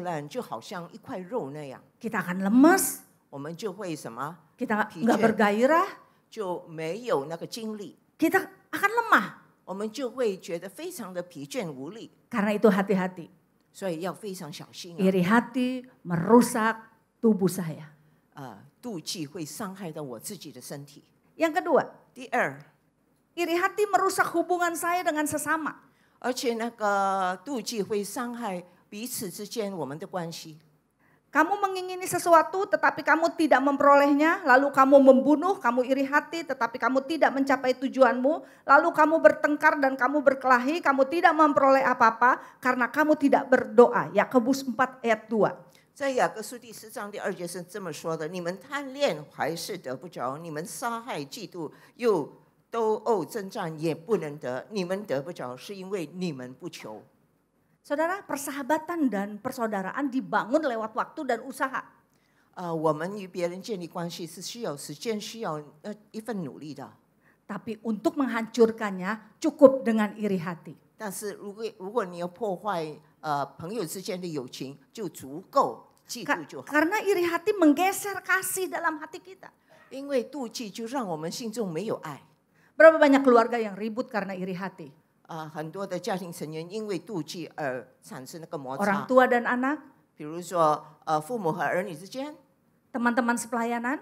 烂，就好像一块肉那样， Kita akan lemes, 我们就会什么？ kita Pijet. nggak bergairah, 就没有那个精力， kita akan lemah. 我们就会觉得非常的疲倦无力。 Karena itu hati-hati. 所以要非常小心啊！ Iri hati merusak tubuh saya. 妒忌会伤害到我自己的身体。 Yang kedua, 第二， iri hati merusak hubungan saya dengan sesama. 而且那个妒忌会伤害彼此之间我们的关系。 Kamu mengingini sesuatu tetapi kamu tidak memperolehnya, lalu kamu membunuh, kamu iri hati tetapi kamu tidak mencapai tujuanmu, lalu kamu bertengkar dan kamu berkelahi, kamu tidak memperoleh apa-apa karena kamu tidak berdoa. Yakobus 4 ayat 2. 在雅各书第10章第2节是这么说的：你们贪恋还是得不着，你们杀害嫉妒又斗殴征战也不能得，你们得不着是因为你们不求。 Saudara, persahabatan dan persaudaraan dibangun lewat waktu dan usaha. 我们与别人建立关系是需要时间，需要一份努力的。 Tapi untuk menghancurkannya cukup dengan iri hati. 但是如果你要破坏朋友之间的友情，就足够嫉妒就好。 Karena iri hati menggeser kasih dalam hati kita. 因为妒忌就让我们心中没有爱。 Berapa banyak keluarga yang ribut karena iri hati? 很多的家庭成员因为妒忌而产生那个摩 Orang 擦。 tua dan anak, 比如说父母和儿女之间， teman-teman sepelayanan,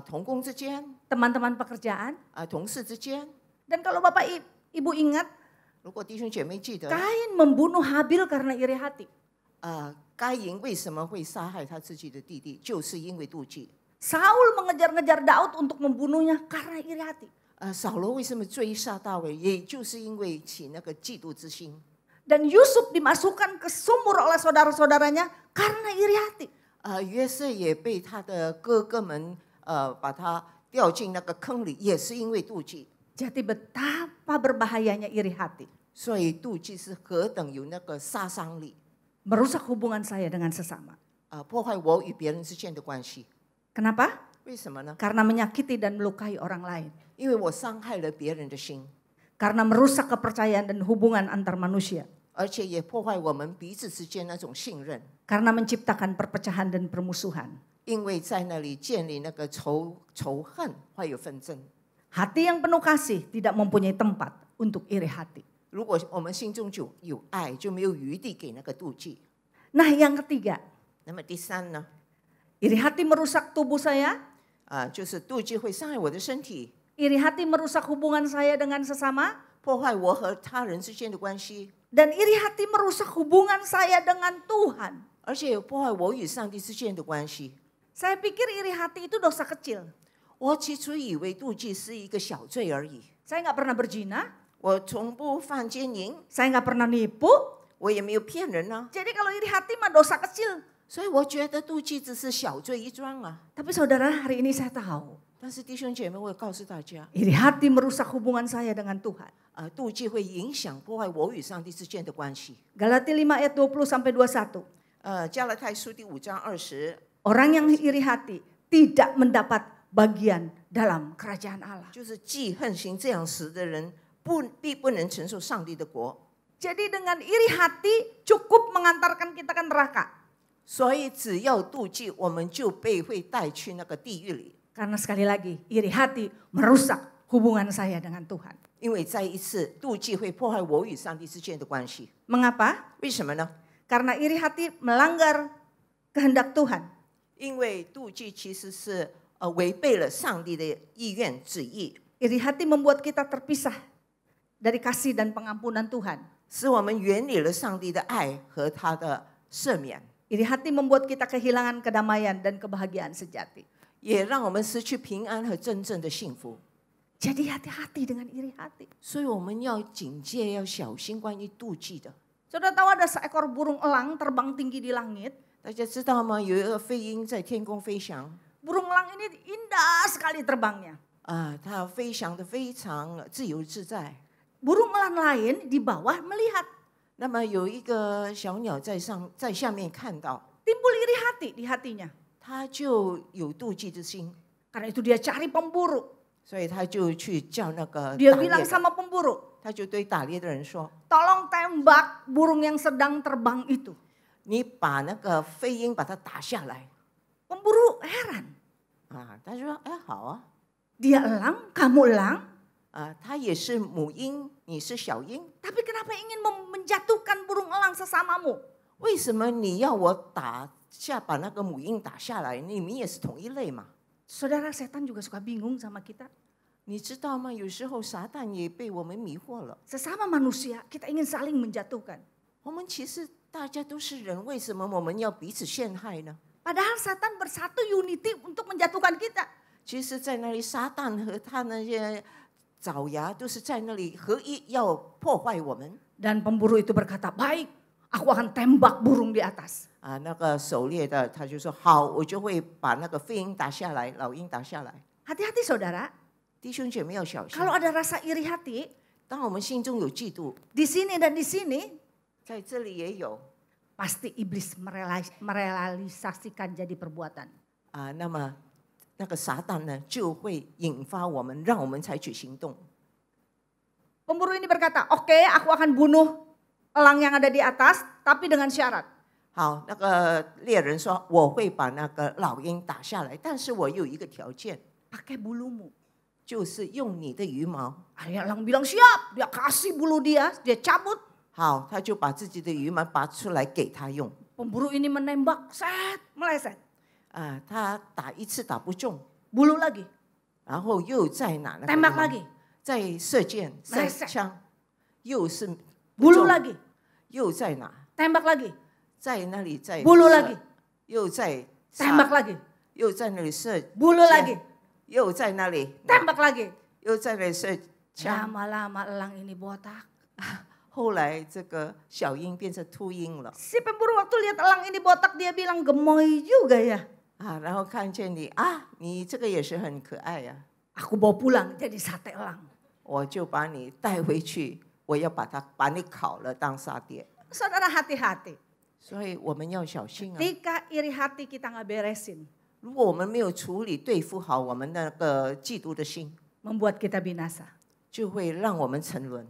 同工之间， teman-teman pekerjaan. 同事之间。 Dan kalau Bapak Ibu ingat, 如果弟兄姐妹记得， Kain membunuh Habil karena iri hati. 该隐为什么会杀害他自己的弟弟，就是因为妒忌。 Saul mengejar-ngejar Daud untuk membunuhnya karena iri hati. 扫罗为什么追杀大卫，也就是因为起那个嫉妒之心。 Dan Yusuf dimasukkan ke sumur oleh saudara-saudaranya karena iri hati. 约瑟也被他的哥哥们把他掉进那个坑里，也是因为妒忌。 Jadi betapa berbahayanya iri hati. 所以妒忌是何等有那个杀伤力， Merusak hubungan saya dengan sesama. 破坏我与别人之间的关系。 Kenapa? 为什么呢？ Karena menyakiti dan melukai orang lain. 因为我伤害了别人的心， Karena merusak kepercayaan dan hubungan antar manusia. 而且也破坏我们彼此之间那种信任。 Karena menciptakan perpecahan dan permusuhan. 因为在那里建立那个仇恨，会有纷争。 Hati yang penuh kasih tidak mempunyai tempat untuk iri hati. 如果我们心中就有爱，就没有余地给那个妒忌。 Nah, yang ketiga, 那么第三呢？ iri hati merusak tubuh saya, 就是妒忌会伤害我的身体， iri hati merusak hubungan saya dengan sesama, 破坏我和他人之间的关系， dan iri hati merusak hubungan saya dengan Tuhan. 而且也破坏我与上帝之间的关系。 Saya pikir iri hati itu dosa kecil. 我起初以为妒忌是一个小罪而已， Saya nggak pernah berzina, 我从不犯奸淫， saya nggak pernah nipu. 我也没有骗人啊， Jadi kalau iri hati mah dosa kecil. 所以我觉得妒忌只是小罪一桩啊。 Tapi saudara, hari ini saya tahu, 但是弟兄姐妹，我告诉大家， iri hati merusak hubungan saya dengan Tuhan. 妒忌会影响破坏我与上帝之间的关系。 Galati 5 ayat 20-21. 加拉太书第5章20， Orang yang iri hati tidak mendapat bagian dalam kerajaan Allah. 就是记恨行这样事的人，必不能承受上帝的国。 Jadi dengan iri hati cukup mengantarkan kita ke neraka. 所以只要妒忌，我们就会带去那个地狱里。 Karena sekali lagi, iri hati merusak hubungan saya dengan Tuhan. 因为再一次妒忌会破坏我与上帝之间的关系。 Mengapa? 为什么呢？ Karena iri hati melanggar kehendak Tuhan. 因为妒忌其实是违背了上帝的意愿旨意， Iri hati membuat kita terpisah dari kasih dan pengampunan Tuhan. 使我们远离了上帝的爱和他的赦免， Iri hati membuat kita kehilangan kedamaian dan kebahagiaan sejati. 也让我们失去平安和真正的幸福。 Jadi hati-hati dengan iri hati. 所以我们要警戒，要小心关于妒忌的。 Saudara tahu ada seekor burung elang terbang tinggi di langit. 大家知道吗？有一个飞鹰在天空飞翔， Burung elang ini indah sekali terbangnya. 它飞翔得非常自由自在。 Burung elang lain di bawah melihat. 那么有一个小鸟在下面看到， Timbul iri hati di hatinya. 它就有妒忌之心， Karena itu dia cari pemburu. 所以他就去叫那个 Dia 打猎 bilang 的， sama pemburu, 他就对打猎的人说 tolong tembak burung yang sedang terbang itu.：“ 你把那个飞鹰把它打下来。 Pemburu heran. ”他就说：“哎，好啊。 Dia elang, kamu elang. ”他也是母鹰，你是小鹰， Tapi kenapa ingin menjatuhkan burung elang sesamamu? 为什么你要我把那个母鹰打下来？你们也是同一类嘛。 Saudara, setan juga suka bingung sama kita. 你知道吗？有时候撒旦也被我们迷惑了。 Sesama manusia, kita ingin saling menjatuhkan. 我们其实大家都是人，为什么我们要彼此陷害呢？ Padahal setan bersatu unity untuk menjatuhkan kita. 其实，在那里，撒旦和他那些爪牙都是在那里合一，要破坏我们。 Dan pemburu itu berkata, baik, aku akan tembak burung di atas. 那个狩猎的他就说：“好，我就会把那个飞鹰打下来，老鹰打下来。 Hati-hati saudara, ”弟兄姐妹要小心。 kalau ada rasa iri hati, 当我们心中有嫉妒， di sini dan di sini, 在这里也有 pasti iblis merealisasikan jadi perbuatan. 那么那个撒旦呢，就会引发我们，让我们采取行动。 Pemburu ini berkata, oke, aku akan bunuh elang yang ada di atas, tapi dengan syarat. 好，那个猎人说：“我会把那个老鹰打下来，但是我有一个条件， Pakai bulumu. 就是用你的羽毛。 Akhirnya elang bilang siap, dia kasih bulu dia cabut. ”好，他就把自己的羽毛拔出来给他用。 Pemburu ini menembak, set, meleset. 他打一次打不中， Bulu lagi, 然后又再拿那个羽 tembak 毛 lagi, 再射箭、射 Meleset 枪，又是不 bulu 中 lagi, 又再拿， tembak lagi, 在那里再 bulu 射 lagi, 又再 tembak 杀， lagi, 又在那里射 bulu 箭 lagi, 又在那里， tembak lagi. 又在那里射枪。 Lama-lama elang ini botak. 后来这个小鹰变成秃鹰了 Si pemburu waktu lihat elang ini botak, dia bilang gemoy juga ya. 然后看见你你这个也是很可爱呀、 Aku bawa pulang jadi sate elang. 我就把你带回去，我要把你烤了当沙爹。 Saudara hati-hati. 所以我们要小心啊！ Ketika iri hati kita nggak beresin, 如果我们没有处理对付好我们那个嫉妒的心， membuat kita binasa. 就会让我们沉沦。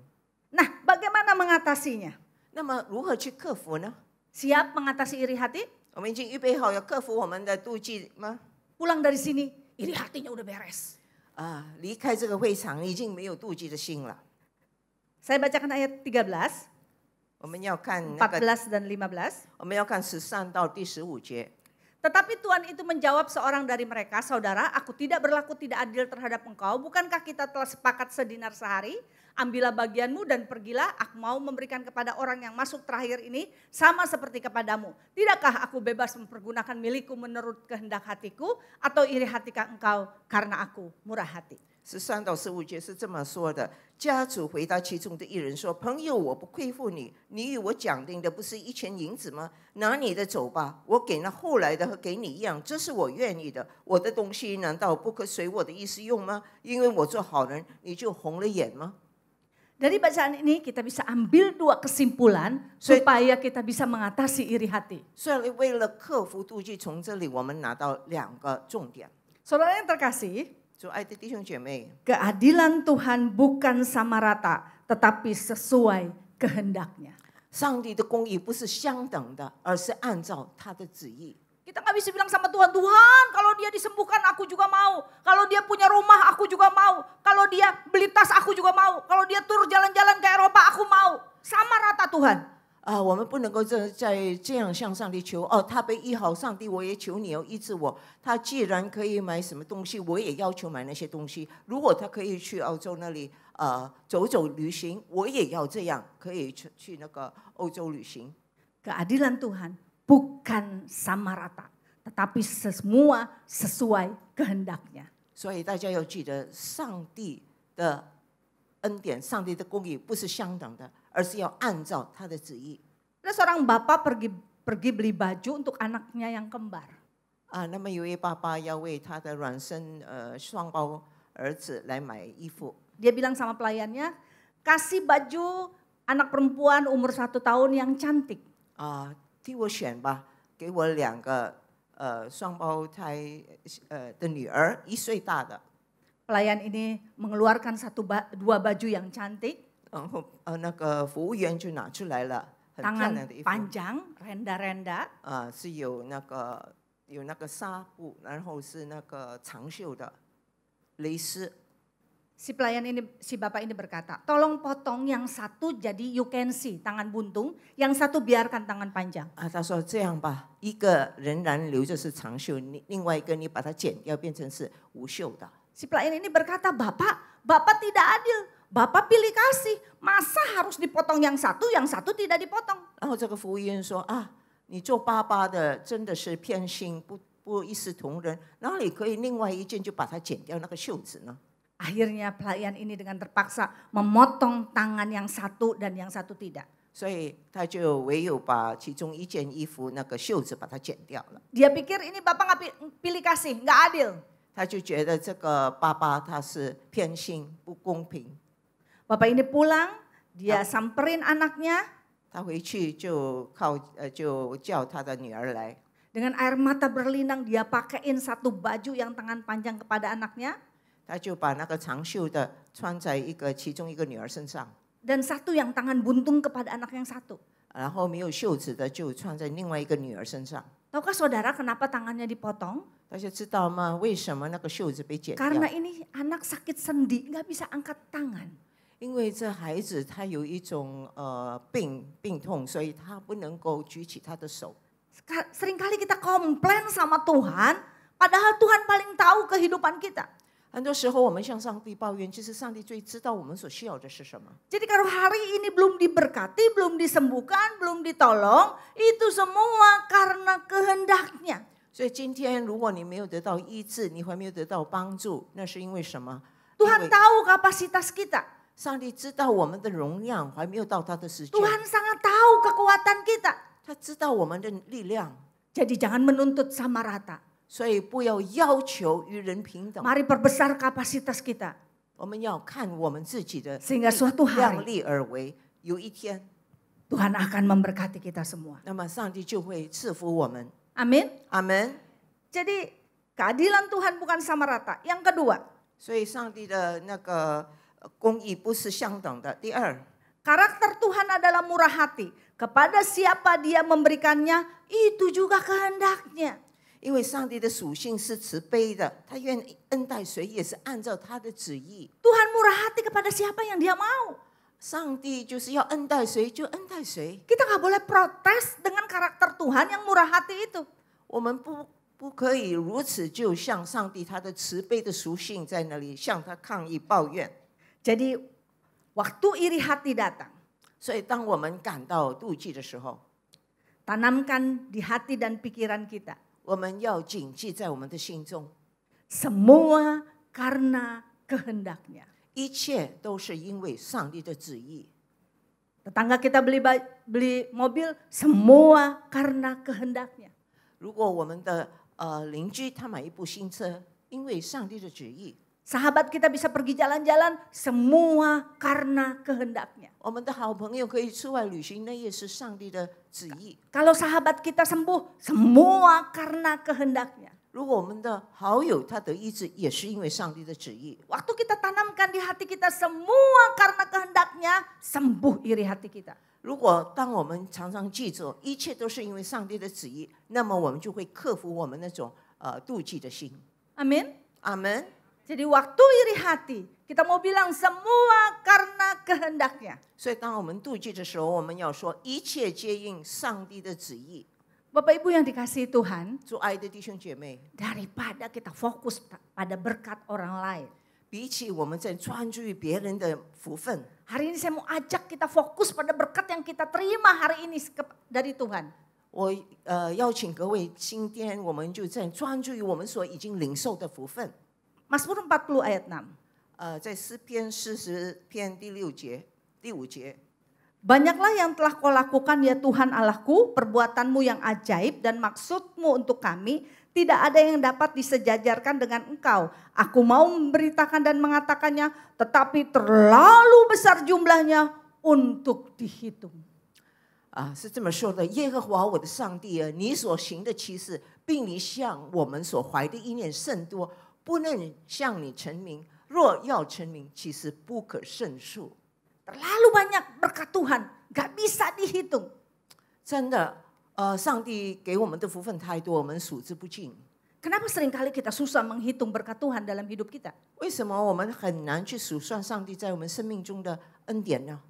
Nah, bagaimana mengatasinya? 那么如何去克服呢？ Siap mengatasi iri hati? 我们已经预备好要克服我们的妒忌吗？ Pulang dari sini, iri hatinya udah beres. 离开这个会场已经没有妒忌的心了。 Saya bacakan ayat 13, 我们要看那个， 14 dan 15. 我们要看13到第15节。 Tetapi Tuhan itu menjawab seorang dari mereka, saudara, aku tidak berlaku tidak adil terhadap engkau. Bukankah kita telah sepakat sedinar sehari? Ambillah bagianmu dan pergilah. Aku mau memberikan kepada orang yang masuk terakhir ini sama seperti kepadamu. Tidakkah aku bebas mempergunakan milikku menurut kehendak hatiku? Atau iri hatikah engkau karena aku murah hati? 13到15节是这么说的：家主回答其中的一人说：“朋友，我不亏负你，你与我讲定的不是1钱银子吗？拿你的走吧，我给那后来的和给你一样，这是我愿意的。我的东西难道不可随我的意思用吗？因为我做好人，你就红了眼吗？” Dari bacaan ini kita bisa ambil 2 kesimpulan supaya kita bisa mengatasi iri hati. 所以为了克服妒忌，从这里我们拿到2个重点。 Saudara yang terkasih, 主爱的弟兄姐妹， keadilan Tuhan bukan sama rata, tetapi sesuai kehendaknya. 上帝的公义不是相等的，而是按照他的旨意。 Kita nggak bisa bilang sama Tuhan, Tuhan kalau dia disembuhkan aku juga mau. Kalau dia punya rumah aku juga mau. Kalau Kalau dia beli tas aku juga mau. Kalau dia tur jalan-jalan ke Eropa aku mau. Sama rata Tuhan. 我们不能够在这样向上帝求哦，他被医好，上帝我也求你要医治我。他既然可以买什么东西，我也要求买那些东西。如果他可以去澳洲那里走走旅行，我也要这样，可以去那个欧洲旅行。 Keadilan Tuhan bukan sama rata, tetapi semua sesuai kehendaknya. 所以大家要记得，上帝的恩典、上帝的公义不是相等的，而是要按照他的旨意。 Ada seorang bapak pergi beli baju untuk anaknya yang kembar. 那么有一位爸爸要为他的孪生双胞儿子来买衣服。 Dia bilang sama pelayannya, kasih baju anak perempuan umur 1 tahun yang cantik. 替我选吧，给我2个双胞胎的女儿，1岁大的。 Pelayan ini mengeluarkan 2 baju yang cantik. 然后那个服务员就拿出来了，很漂 Tangan 亮的衣服。 panjang, renda-renda. 是有那个纱布，然后是那个长袖的蕾丝。 Si pelayan ini, si bapak ini berkata, tolong potong yang satu jadi you can see, tangan buntung, yang satu biarkan tangan panjang. 他说这样吧，一个仍然留着是长袖，另外一个你把它剪掉，变成是无袖的。 Si pelayan ini berkata, bapak tidak adil, bapak pilih kasih, masa harus dipotong yang satu tidak dipotong. 然后这个服务员说你做爸爸的真的是偏心，不一视同仁，哪里可以另外一件就把它剪掉那个袖子呢？ Akhirnya pelayan ini dengan terpaksa memotong tangan yang satu dan yang satu tidak. 所以他就唯有把其中一件衣服那个袖子把它剪掉了。 Dia pikir ini bapak nggak pilih kasih, nggak adil. 他就觉得这个爸爸他是偏心不公平。 Bapak ini pulang, dia samperin anaknya. 他回去就叫他的女儿来， Dengan air mata berlinang dia pakaiin satu baju yang tangan panjang kepada anaknya. 他就把那个长袖的穿在其中一个女儿身上， Dan satu yang tangan buntung kepada anak yang satu. 然后没有袖子的就穿在另外一个女儿身上。 Tahukah saudara kenapa tangannya dipotong? 大家知道吗？为什么那个袖子被剪掉？ Karena ini anak sakit sendi, nggak bisa angkat tangan. 因为这孩子他有一种病痛，所以他不能够举起他的手。 Seringkali kita komplain sama Tuhan, padahal Tuhan paling tahu kehidupan kita. 很多时候我们向上帝抱怨，其实上帝最知道我们所需要的是什么。 Jadi kalau hari ini belum diberkati, belum disembuhkan, belum ditolong, itu semua karena kehendaknya. 所以今天如果你没有得到医治，你还没有得到帮助，那是因为什么？ Tuhan tahu kapasitas kita. 上帝知道我们的容量还没有到他的时间， Tuhan sangat tahu kekuatan kita. 他知道我们的力量， Jadi jangan menuntut sama rata. 所以不要要求与人平等。 Mari perbesar kapasitas kita. 我们要看我们自己的 Sehingga suatu 量 hari 力而为。有一天， Tuhan akan memberkati kita semua. 那么上帝就会赐福我们。 Amin. 阿门。 Jadi keadilan Tuhan bukan sama rata. Yang kedua, 所以上帝的那个公义不是相等的。第二， karakter Tuhan adalah murah hati. Kepada siapa dia memberikannya, itu juga kehendaknya. 因为上帝的属性是慈悲的，他愿恩待谁也是按照他的旨意。 Tuhan murah hati kepada siapa yang dia mau. 上帝就是要恩待谁就恩待谁， Kita nggak boleh protes dengan karakter Tuhan yang murah hati itu. 我们不可以如此就向上帝他的慈悲的属性在那里向他抗议抱怨。 Jadi waktu iri hati datang, 所以当我们感到妒忌的时候， tanamkan di hati dan pikiran kita. 我们要谨记在我们的心中， Semua karena kehendaknya. 一切都是因为上帝的旨意。 Tetangga kita beli mobil, semua karena kehendaknya. 如果我们的邻居他买一部新车，因为上帝的旨意。 Sahabat kita bisa pergi jalan-jalan, semua karena kehendaknya. 我们的好朋友可以出外旅行，那也是上帝的旨意。 Kalau sahabat kita sembuh, semua karena kehendaknya. 如果我们的好友他得医治，也是因为上帝的旨意。 Waktu kita tanamkan di hati kita semua karena kehendaknya, sembuh iri hati kita. 如果当我们常常记住一切都是因为上帝的旨意，那么我们就会克服我们那种妒忌的心。 Amin. Amin. Jadi waktu iri hati, Kita mau bilang semua karena kehendaknya. 所以当我们妒忌的时候，我们要说一切皆应上帝的旨意。 Bapak Ibu yang dikasihi Tuhan, 做爱的弟兄姐妹， daripada kita fokus pada berkat orang lain. 比起我们在专注于别人的福分， Hari ini saya mau ajak kita fokus pada berkat yang kita terima hari ini dari Tuhan. 我邀请各位，今天我们就在专注于我们所已经领受的福分。 Mazmur 40 ayat 6. 在诗篇40篇第5节。 Banyaklah yang telah kau lakukan ya Tuhan Allahku, perbuatanmu yang ajaib dan maksudmu untuk kami, tidak ada yang dapat disejajarkan dengan engkau. Aku mau memberitakan dan mengatakannya, tetapi terlalu besar jumlahnya untuk dihitung. 是这么说的：耶和华我的上帝啊，你所行的奇事，并你向我们所怀的意念甚多，不能向你陈明。若要陈明，其实不可胜数。 Terlalu banyak berkat Tuhan, gak bisa dihitung. 真的，上帝给我们的福分太多，我们数之不尽。 Kenapa seringkali kita susah menghitung berkat Tuhan dalam hidup kita? 为什么我们很难去数算上帝在我们生命中的恩典呢？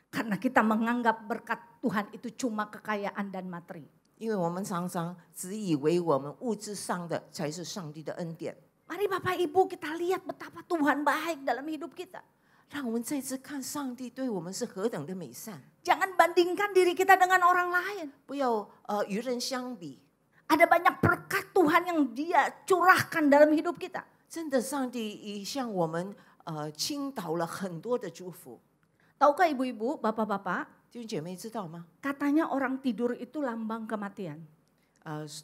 Karena kita menganggap berkat Tuhan itu cuma kekayaan dan materi. 因为我们常常只以为我们物质上的才是上帝的恩典。 Mari Bapak Ibu kita lihat betapa Tuhan baik dalam hidup kita. 让我们再次看上帝对我们是何等的美善， Jangan bandingkan diri kita dengan orang lain. 不要与人相比。 Ada banyak berkat Tuhan yang Dia curahkan dalam hidup kita. 真的，上帝已向我们倾倒了很多的祝福。 Tahukah ibu-ibu, bapak-bapak, 弟兄姐妹知道吗？ katanya orang tidur itu lambang kematian.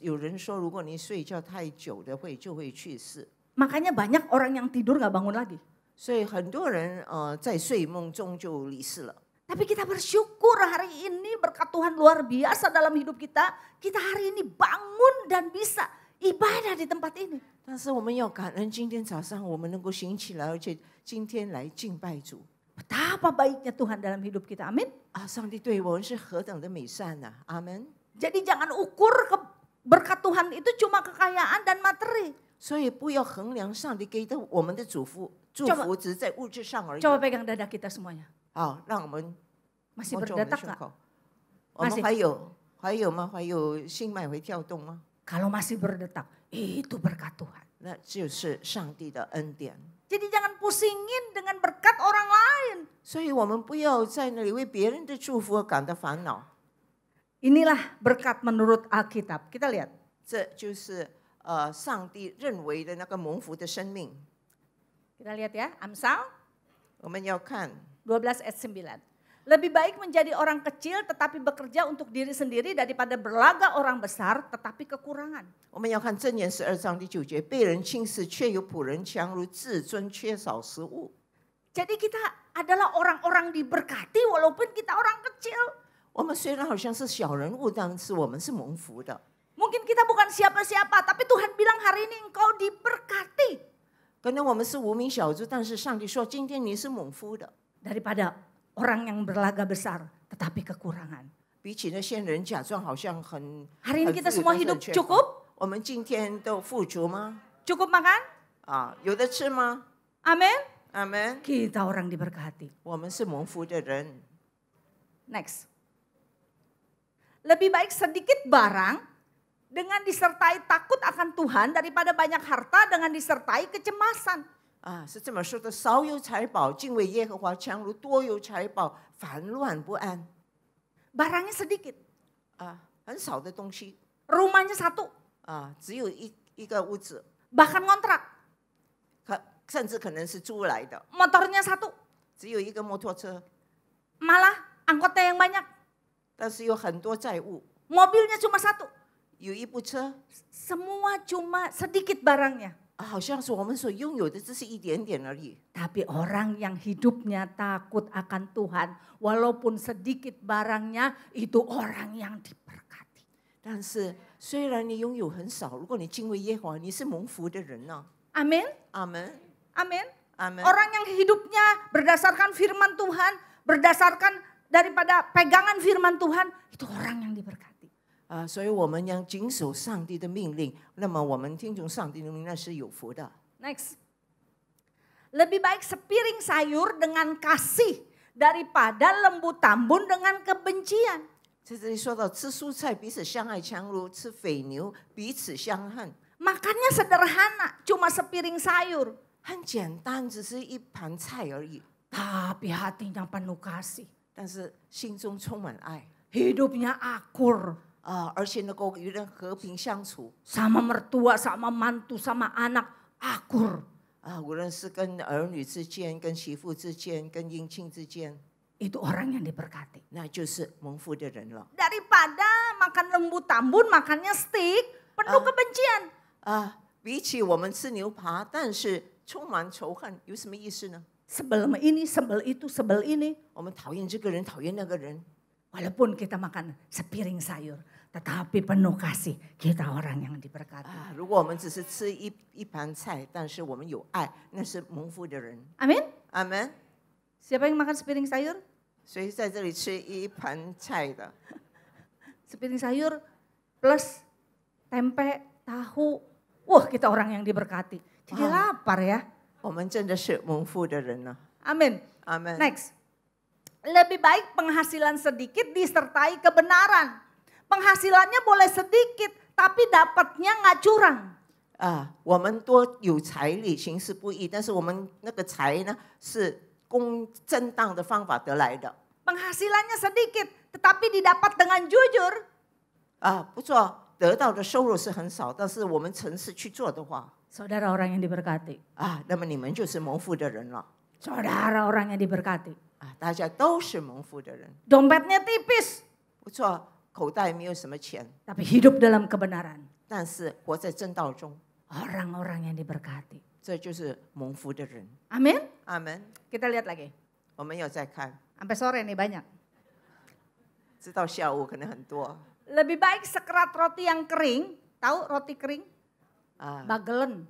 有人说，如果你睡觉太久的就会去世。 Makanya banyak orang yang tidur gak bangun lagi. 所以很多人在睡梦中就离世了。 Tapi kita bersyukur hari ini berkat Tuhan luar biasa dalam hidup kita. Kita hari ini bangun dan bisa ibadah di tempat ini. 但是我们要感恩，今天早上我们能够醒起来，而且今天来敬拜主。 Betapa baiknya Tuhan dalam hidup kita, amin. 上帝对我们是何等的美善呐、阿门。 Jadi jangan ukur berkat Tuhan itu cuma kekayaan dan materi. 所以不要衡量上帝给的我们的祝福只是在物质上而已。 Coba pegang dada kita semuanya. 好，让我们 Masih 摸着我们 berdetak 胸 gak? 口。我们还有吗？还有心脉会跳动吗？ Kalau masih berdetak, itu berkat Tuhan. 那就是上帝的恩典。 Jadi jangan pusingin dengan berkat orang lain. 所以我们不要在那里为别人的祝福而感到烦恼。 Inilah berkat menurut Alkitab. Kita lihat. 这就是上帝认为的那个蒙福的生命。 Kita lihat ya, Amsal 我们要看 12 ayat 9. Lebih baik menjadi orang kecil tetapi bekerja untuk diri sendiri daripada berlaga orang besar tetapi kekurangan. 我们要看箴言12章第9节，被人轻视却有仆人强如自尊缺少食物。 Jadi kita adalah orang-orang diberkati walaupun kita orang kecil. 我们虽然好像是小人物，但是我们是蒙福的。 Mungkin kita bukan siapa-siapa, tapi Tuhan bilang hari ini engkau diberkati. 可能我们是无名小卒，但是上帝说今天你是蒙福的。 Daripada orang yang berlaga besar tetapi kekurangan. 比起那些人假装好像很 Hari ini kita 富裕 semua 但是 hidup 很缺乏 cukup? 我们今天都富足吗？ Cukup makan? 有的吃吗？ Amin. 阿门。 Kita orang diberkati. 我们是蒙福的人。 Next. Lebih baik sedikit barang dengan disertai takut akan Tuhan daripada banyak harta dengan disertai kecemasan. 是这么说的：少有财宝，敬畏耶和华，强如多有财宝，烦乱不安。 Barangnya sedikit. 很少的东西， Rumahnya satu. 只有一个屋子， Bahkan ngontrak. 甚至可能是租来的， Motornya satu. 只有一个摩托车， Malah angkotnya yang banyak. 但是有很多债务， Mobilnya cuma satu. 有一部车， Semua cuma sedikit barangnya. 好像是我们所拥有的，这是一点点而已。 Tapi orang yang hidupnya takut akan Tuhan, walaupun sedikit barangnya, itu orang yang diberkati. 但是虽然你拥有很少，如果你敬畏耶和华，你是蒙福的人呢。 Amin. 阿门， Amin. 阿门。 Orang yang hidupnya berdasarkan firman Tuhan, berdasarkan daripada pegangan firman Tuhan, itu orang yang diberkati. 所以我们要谨守上帝的命令，那么我们听从上帝的命令，那是有福的。 Next. Lebih baik sepiring sayur dengan kasih daripada lembu tambun dengan kebencian. 在这里说到吃蔬菜彼此相爱，强如吃肥牛彼此相恨。 Makannya sederhana, cuma sepiring sayur. 很简单，只是一盘菜而已， Tapi hatinya penuh kasih. 但是心中充满爱 Hidupnya akur. 而且能够与人和平相处 Sama mertua, sama mantu, sama anak, akur. 无论是跟儿女之间、跟媳妇之间、跟姻亲之间， Itu orang yang diberkati. 那就是蒙福的人了 Daripada makan lembu tambun, makannya steak, penuh kebencian. 比起我们吃牛扒，但是充满仇恨，有什么意思呢？ Sebel ini, sebel itu, sebel ini. 我们讨厌这个人，讨厌那个人。 Walaupun kita makan sepiring sayur, tetapi penuh kasih, kita orang yang diberkati. 如果我们只是吃一盘菜，但是我们有爱，那是蒙福的人。 Amin? 阿门。 Siapa yang makan sepiring sayur? 所以在这里吃一盘菜的， Sepiring sayur plus tempe, tahu. Wah, kita orang yang diberkati. Jadi lapar ya. 我们真的是蒙福的人呢。 Amin. 阿门。 Next. Lebih baik penghasilan sedikit disertai kebenaran. Penghasilannya boleh sedikit, tapi dapatnya nggak curang. 我们多有财力，行事不义，但是我们那个财呢，是正当的方法得来的。 Penghasilannya sedikit, tetapi didapat dengan jujur. 不错，得到的收入是很少，但是我们诚实去做的话， Saudara orang yang diberkati. 那么你们就是蒙福的人了。 Saudara orang yang diberkati. 大家都是蒙福的人。 Dompetnya tipis, 不错，口袋没有什么钱， tapi hidup dalam kebenaran. 但是活在正道中， Orang-orang yang diberkati. 这就是蒙福的人。 Amin. 阿门。 Kita lihat lagi. 我们有在看， Sampai sore nih banyak. 直到下午可能很多。 Lebih baik sekerat roti yang kering. Tahu roti kering? 啊 Bagelen.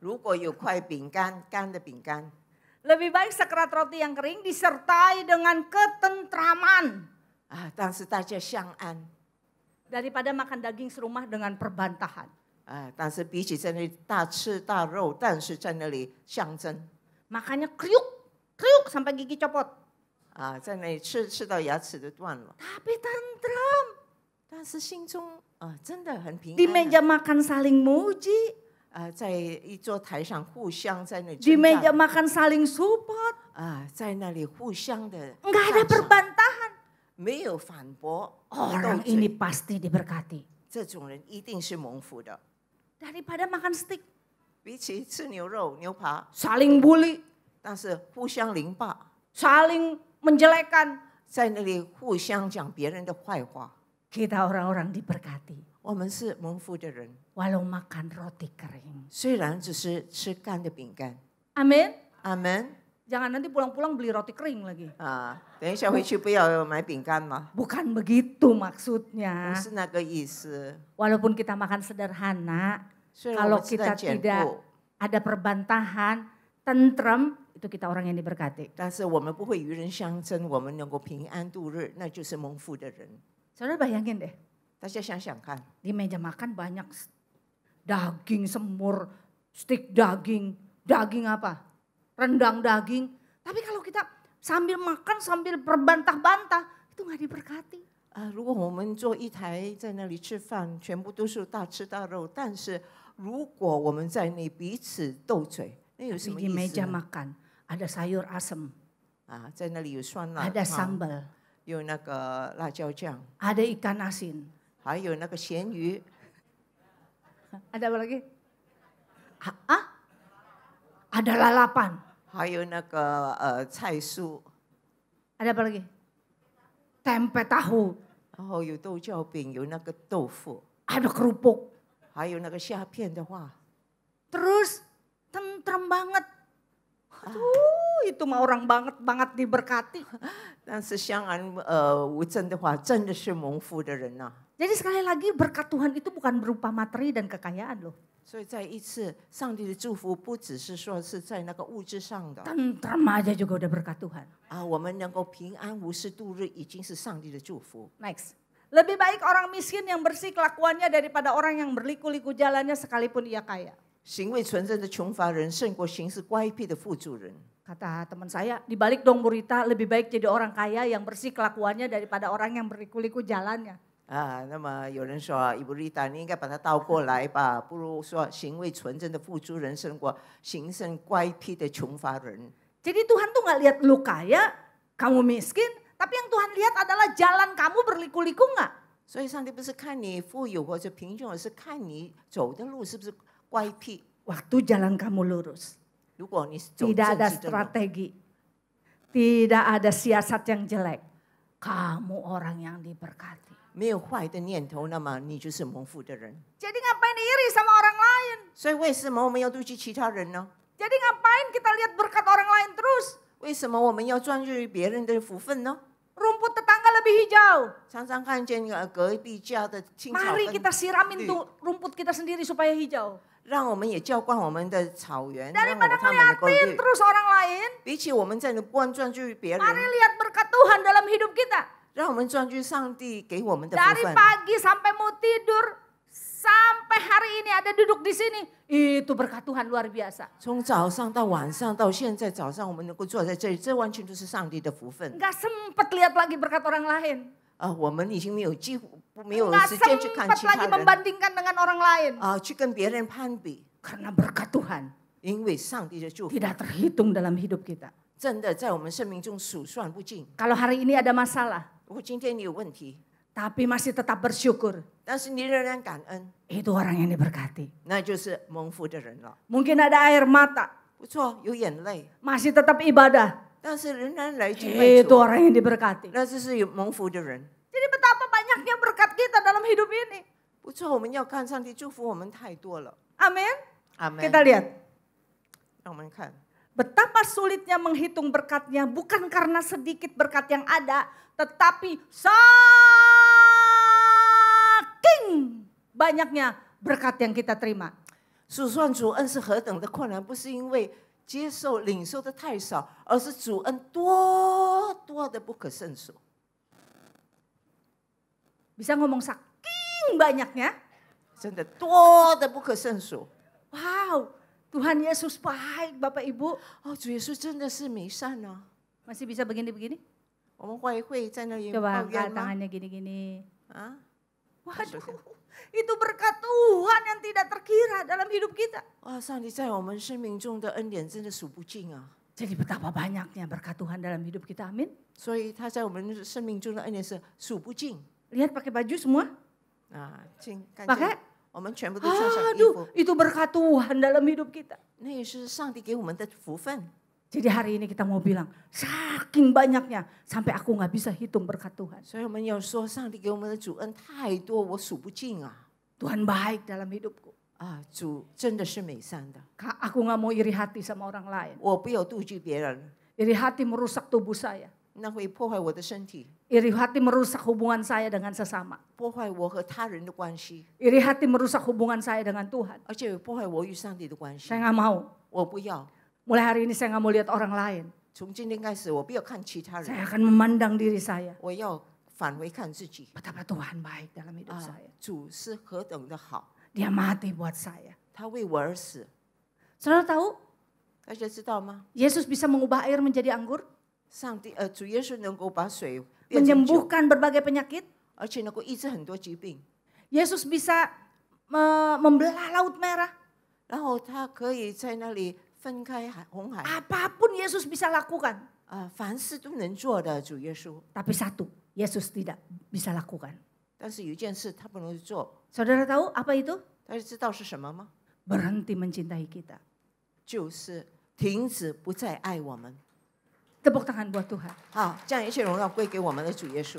如果有块饼干，干的饼干， Lebih baik sekerat roti yang kering disertai dengan ketentraman. 但是大家相安。 Daripada makan daging serumah dengan perbantahan. 但是比起在那里大吃大肉，但是在那里象征， Makannya kriuk, kriuk sampai gigi copot. 在那里吃到牙齿都断了， Tapi tentram. 但是心中真的很平 Di 安 meja makan saling muji. 在一桌台上互相在那里 Di 称 meja 赞， makan saling support. 在那里互相的 Enggak ada 赞赏 perbantahan. 没有反驳， Orang 斗嘴 ini pasti diberkati. 这种人一定是蒙福的。 Daripada makan steak. 比起吃牛肉、牛扒， Saling bully. 但是互相凌霸， Saling menjelekan. 在那里互相讲别人的坏话， Kita orang-orang diberkati. 我们是蒙福的人。 Walau makan roti kering. 虽然只是吃干的饼干， Amin. 阿门。 Jangan nanti pulang-pulang beli roti kering lagi. 等一下回去不要买饼干嘛， Bukan begitu 不 maksudnya. 是那个意思。 Walaupun kita makan sederhana, 虽然我 kalau 们吃的 kita 简 tidak 朴， ada perbantahan, tentrem, itu kita orang yang diberkati. 但是我们不会与人相争，我们能够平安度日，那就是蒙福的人。 Saudara bayangin deh, 大家想想看， di meja makan banyak daging semur, stik daging, daging apa? Rendang daging. Tapi kalau kita sambil makan sambil berbantah-bantah, itu nggak diberkati. 如果我们坐一台在那里吃饭，全部都是大吃大肉，但是如果我们在那里彼此斗嘴，那有什 Tapi 么 di 意思 meja 呢？ makan ada sayur asem, 在那里有酸辣 ada 汤， sambal, 有那个辣椒酱， ada ikan asin, 还有那个咸鱼， ada apa lagi? Ada lalapan, 还有那个菜酥， ada apa lagi? Tempe tahu, 然后有豆角饼，有那个豆腐， ada kerupuk. 还有那个虾片的话， Terus tentrem banget. Aduh, itu mah orang banget diberkati. 但是相安无争的话，真的是蒙福的人呐、 Jadi sekali lagi berkat Tuhan itu bukan berupa materi dan kekayaan loh. 所以再一次，上帝的祝福不只是说是在那个物质上的 Tentrem aja juga udah berkat Tuhan. 我们能够平安无事度日，已经是上帝的祝福。 Next. Lebih baik orang miskin yang bersih kelakuannya daripada orang yang berliku-liku jalannya sekalipun ia kaya. 行为纯正的穷乏人胜过行事乖僻的富足人。 Kata teman saya, dibalik dong Bu Rita, lebih baik jadi orang kaya yang bersih kelakuannya daripada orang yang berliku-liku jalannya. 那么有人说，伊布丽达，你应该把它倒过来吧，不如说行为纯正的富足人胜过行善乖僻的穷乏人。 Jadi Tuhan tuh nggak lihat lu kaya, kamu miskin, tapi yang Tuhan lihat adalah jalan kamu berliku-liku nggak? 所以上帝不是看你富有或者贫穷，而是看你走的路是不是乖僻。 Waktu jalan kamu lurus. 如果你是走正 Tidak ada 直的路， strategi. Tidak ada siasat yang jelek. Kamu orang yang diberkati. 没有坏的念头，那么你就是蒙福的人。 Jadi ngapain iri sama orang lain? 所以为什么我们要妒忌其他人呢？ Jadi ngapain kita lihat berkat orang lain terus? 为什么我们要专注于别人的福分呢？ Rumput tetangga lebih hijau. 常常看见隔壁家的青草 Mari 跟 kita siramin 绿 tuh rumput kita sendiri supaya hijau. 让我们也浇灌我们的草原，让 Daripada 他们能够 ngeliatin 绿。 terus orang lain, 比起我们在那关专注于别 mari 人， lihat berkat Tuhan dalam hidup kita. 让我们专注上帝给我们的福 Dari 分。 pagi sampai mau tidur, sampai hari ini ada duduk di sini. Itu berkat Tuhan luar biasa. 从早上到晚上到现在早上，我们能够坐在这里，这完全都是上帝的福分。 Nggak sempet lihat lagi berkat orang lain. 我们已经没有几乎没有 Nggak 时间去看 sempet 其他 lagi 人 membandingkan dengan orang lain. 去跟别人攀比， Karena berkat Tuhan 因为上帝的祝福 tidak terhitung dalam hidup kita. 真的在我们生命中数算不尽。 Kalau hari ini ada masalah, 如果今天你有问题， tapi masih tetap bersyukur, 但是你仍然感恩， itu orang yang diberkati. 那就是蒙福的人了。 Mungkin ada air mata, 不错，有眼泪， masih tetap ibadah. 但是仍然来敬拜 Itu 主， orang yang diberkati. 那就是有蒙福的人。 Jadi betapa banyaknya berkat kita dalam hidup ini. 不错，我们要看上帝祝福我们太多了。 Amin. 阿门。 Kita lihat. 让我们看， Betapa sulitnya menghitung berkatnya bukan karena sedikit berkat yang ada, tetapi saking banyaknya berkat yang kita terima. 数算主恩是何等的困难，不是因为接受领受的太少，而是主恩多多的不可胜数。 Bisa ngomong saking banyaknya. 真的多的不可胜数。 Wow, Tuhan Yesus baik Bapak Ibu. 主耶稣真的是美善啊！ Masih bisa begini-begini? 我们会在那里 Coba 抱怨 angkat 吗？ tangannya gini-gini. 啊， Waduh, itu berkat Tuhan yang tidak terkira dalam hidup kita. 上帝在我们生命中的恩典真的数不尽啊！ Jadi betapa banyaknya berkat Tuhan dalam hidup kita, amin. 所以他在我们生命中的恩典是数不尽 Lihat pakai baju semua. 啊！请看 Pakai 见，我们全部都穿上衣 Aduh, 服， itu berkat Tuhan dalam hidup kita. 那也是上帝给我们的福分。 Jadi hari ini kita mau bilang, saking banyaknya sampai aku nggak bisa hitung berkat Tuhan. 所以我们要说，上帝给我们的主恩太多，我数不尽啊！ Tuhan baik dalam hidupku. 主真的是美善的， Aku nggak mau iri hati sama orang lain. 我不要妒忌别人， Iri hati merusak tubuh saya. 那会破坏我的身体， Iri hati merusak hubungan saya dengan sesama. 破坏我和他人的关系， Iri hati merusak hubungan saya dengan Tuhan. 而且破坏我与上帝的关系 Saya。nggak mau. 我不要， Mulai hari ini saya nggak mau lihat orang lain. 从今天开始，我不要看其他 Saya 人， akan memandang diri saya. 我要返回看自己。 Betapa Tuhan baik dalam hidup saya. 主是何等的好， Dia mati buat saya. 他为我而死， Saudara tahu, 大家知道吗？ Yesus bisa mengubah air menjadi anggur. 主耶稣能够把水变成酒， Menyembuhkan berbagai penyakit. 而且能够医治很多疾病， Yesus bisa membelah laut merah. 然后他可以在那里分开红海， Apapun Yesus bisa lakukan. 凡事都能做的主耶稣。 Tapi satu, Yesus tidak bisa lakukan. 但是有一件事他不能做， Saudara tahu apa itu? 大家知道是什么吗？ Berhenti mencintai kita. 就是停止不再爱我们。 Tepuk tangan buat Tuhan. 好，将一切荣耀归给我们的主耶稣。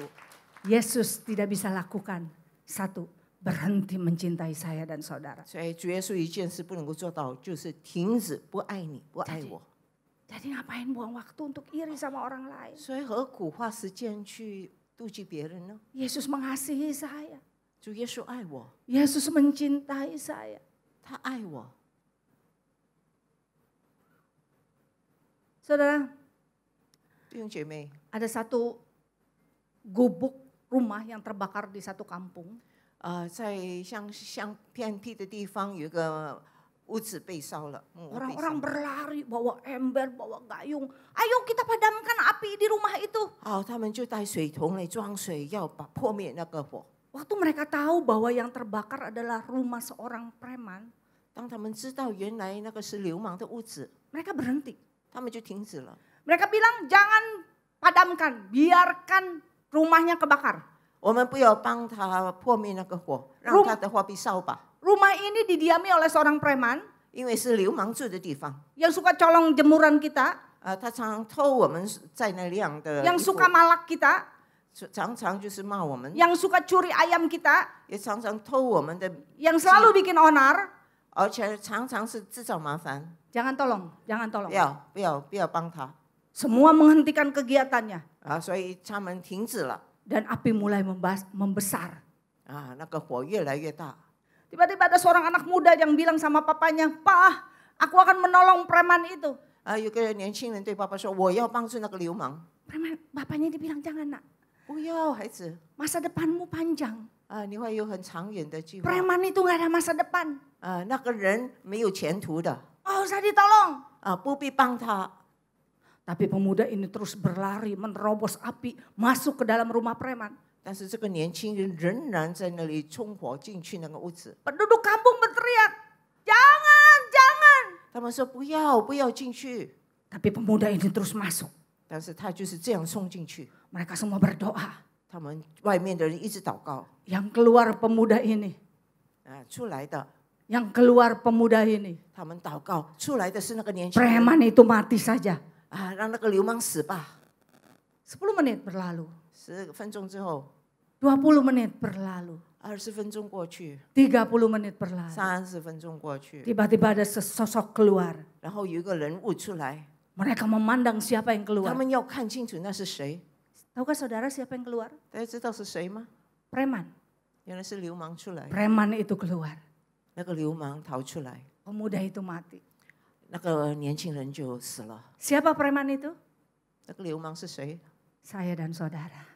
Yesus tidak bisa lakukan. Satu, berhenti mencintai saya dan saudara. 所以主耶稣一件事不能够做到，就是停止不爱你，不爱我。 Jadi ngapain buang waktu untuk iri sama orang lain? 所以何苦花时间去妒忌别人呢？ Yesus mengasihi saya. 主耶稣爱我， Yesus mencintai saya. 他爱我。 Saudara, 弟兄姐妹， ada satu gubuk rumah yang terbakar di satu kampung. 在像偏僻的地方有一个屋子被烧了，木屋被烧 Orang-orang 了。 berlari bawa ember, bawa gayung. Ayo kita padamkan api di rumah itu. 好，他们就带水桶来装水，要把破灭那个火。 Waktu mereka tahu bahwa yang terbakar adalah rumah seorang preman, 当他们知道原来那个是流氓的屋子， mereka berhenti. 他们就停止了。 Mereka bilang jangan padamkan, biarkan rumahnya kebakar. 我们不要帮他破灭那个火，让他的火被烧吧， Rumah ini didiami oleh seorang preman 因为是流氓住的地方。 yang suka colong jemuran kita, 他常常偷我们在那晾的 yang 衣服 suka malak kita, 常常就是骂我们， yang suka curi ayam kita, 也常常偷我们的， yang selalu bikin onar. 而且常常是制造麻烦。 Jangan tolong, jangan 不 tolong. 要帮他 Semua menghentikan kegiatannya 啊！所以他们停止了 dan api mulai membesar. 啊，那个火越来越大。 Tiba-tiba ada seorang anak muda yang bilang sama papanya, "Pak, aku akan menolong preman itu." 啊，有个年轻人对爸爸说：“我要帮助那个流氓。 Preman, bapaknya dibilang, "Jangan nak, ”不要，孩子 masa depanmu panjang. 啊，你会有很长远的计划 Preman itu nggak ada masa depan. 啊。那个人没有前途的 Oh, usah ditolong." 啊，不必帮他。 Tapi pemuda ini terus berlari, menerobos api, masuk ke dalam rumah preman. 但是这个年轻人仍然在那里冲火进去那个屋子。 Penduduk kampung berteriak, "Jangan, jangan." 他们说：“不要，不要进去。 Tapi pemuda ini terus masuk. ”但是他就是这样冲进去。 Mereka semua berdoa. 他们外面的人一直祷告 Yang keluar pemuda ini, 啊，出来的 yang keluar pemuda ini. 他们祷告出来的是那个年轻人 Preman itu mati saja. 啊，让那个流氓死吧。 10 menit berlalu, 10分钟之后， 20 menit berlalu, 20分钟过去， 30 menit berlalu. 30分钟过去， Tiba-tiba ada sesosok keluar. 然后有一个人物出来， Mereka memandang siapa yang 他 keluar. 们要看清楚那是谁。 Tahukah saudara siapa yang keluar? 大家知道是谁吗？ Preman. 原来是流氓出来， Preman itu keluar. 那个流氓逃出来， Pemuda itu mati. 那个年轻人就死了。 Siapa preman itu? 那个流氓是谁？ Saya dan saudara.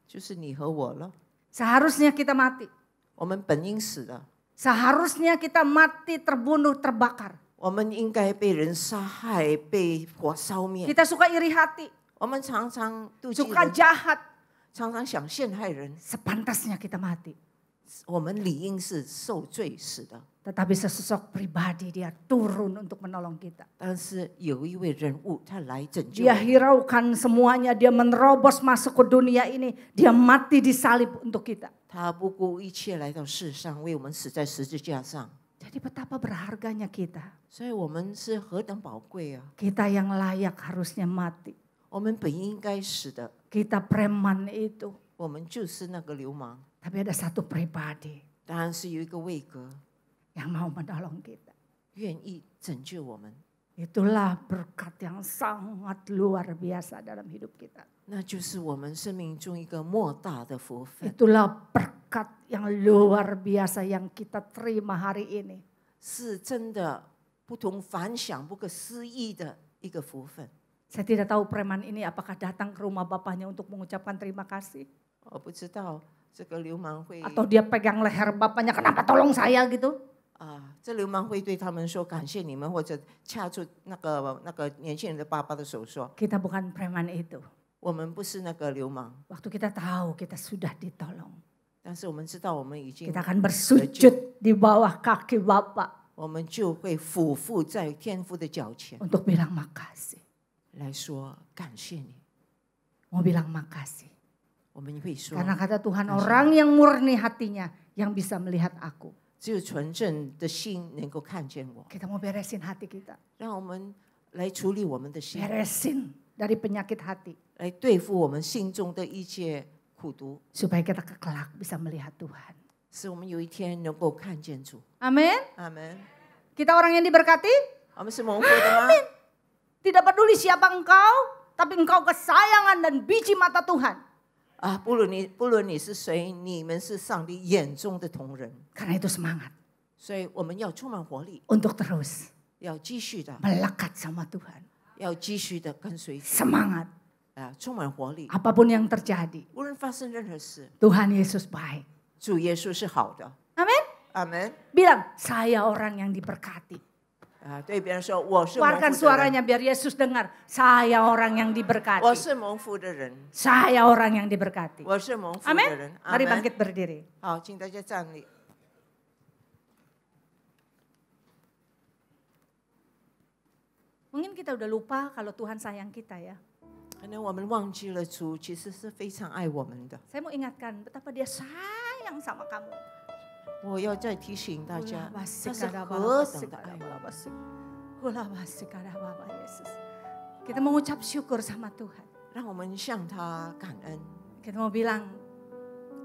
就是你和我了。 Seharusnya kita mati. 我们本应死的， Seharusnya kita mati, terbunuh, terbakar. 我们应该被人杀害，被火烧灭。 Kita suka iri hati, 我们常常妒忌 suka 人， jahat. 常常想陷害人。 Sepantasnya kita mati. 我们理应是受罪死的。 Tetapi sesosok pribadi dia turun untuk menolong kita. 但是有一位人物，他来拯救 Dia 我们。 hiraukan semuanya, dia menerobos masuk ke dunia ini. Dia mati disalib untuk kita. 他不顾一切来到世上，为我们死在十字架上。 Jadi betapa berharganya kita. 所以我们是何等宝贵啊！ Kita yang layak harusnya mati. 我们本应该死的， Kita preman itu. 我们就是那个流氓。 Tapi ada satu pribadi 当然是有一个位格， yang mau menolong kita. 愿意拯救我们， Itulah berkat yang sangat luar biasa dalam hidup kita. 那就是我们生命中一个莫大的福分， Itulah berkat yang luar biasa yang kita terima hari ini. 是真的不同凡响、不可思议的一个福分。 Saya tidak tahu preman ini apakah datang ke rumah bapaknya untuk mengucapkan terima kasih. 我不知道这个流氓会 Atau dia pegang leher bapaknya, kenapa tolong saya gitu. 这流氓会对他们说感谢你们，或者掐住那个年轻人的爸爸的手说， Kita bukan preman itu. 我们不是那个流氓， Waktu kita tahu kita sudah ditolong. 但是我们知道我们已经 Kita akan bersujud di bawah kaki Bapak 我们就会俯伏在天父的脚前 untuk bilang makasih. 来说感谢你。 Mau bilang makasih. 我们会说， Karena kata Tuhan, orang yang murni hatinya yang bisa melihat aku. 只有纯正的心能够看见我。 Kita mau beresin hati kita. 让我们来处理我们的心， Beresin dari penyakit hati. 来对付我们心中的一切苦毒， Supaya kita kelak bisa melihat Tuhan. 使我们有一天能够看见主。 Amin. 阿门。 Kita orang yang diberkati. 我们是蒙福的吗？ Tidak peduli siapa engkau. Tapi engkau kesayangan dan biji mata Tuhan. 不论你是谁，你们是上帝眼中的同人。 Karena itu semangat. 所以我们要充满活力， Untuk terus 要继续的， melekat sama Tuhan. 要继续的跟随主， Semangat. 充满活力。 Apapun yang terjadi. 无论发生任何事， Tuhan Yesus baik. 主耶稣是好的。 Amin. 阿门。 Bilang, saya orang yang diberkati. 对别人说我是蒙福 Keluarkan 的人， suaranya biar Yesus dengar. Saya orang yang 我 diberkati. 是蒙福的人， Saya orang yang diberkati. 我是蒙福的 Amin. 人。 Mari 阿门 bangkit berdiri. 好，请大家站立。 Mungkin kita udah lupa kalau Tuhan sayang kita ya. 可能我们忘记了主其实是非常爱我们的。 Saya mau ingatkan betapa dia sayang sama kamu. 我要再提醒大家，他是 Basik 何等的爱我们。 Yesus. Kita mengucap syukur sama Tuhan. 让我们向他感恩。 Kita mau bilang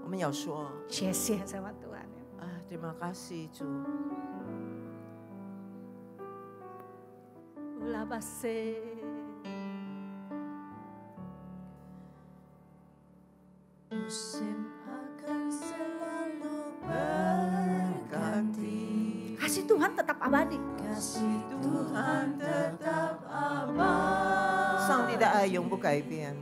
我们要说 谢谢 sama Tuhan. terima kasih 主。 Musim akan selalu berganti. Kasih Tuhan tetap abadi. Kasih Tuhan tetap abadi. 上帝的爱永不改变，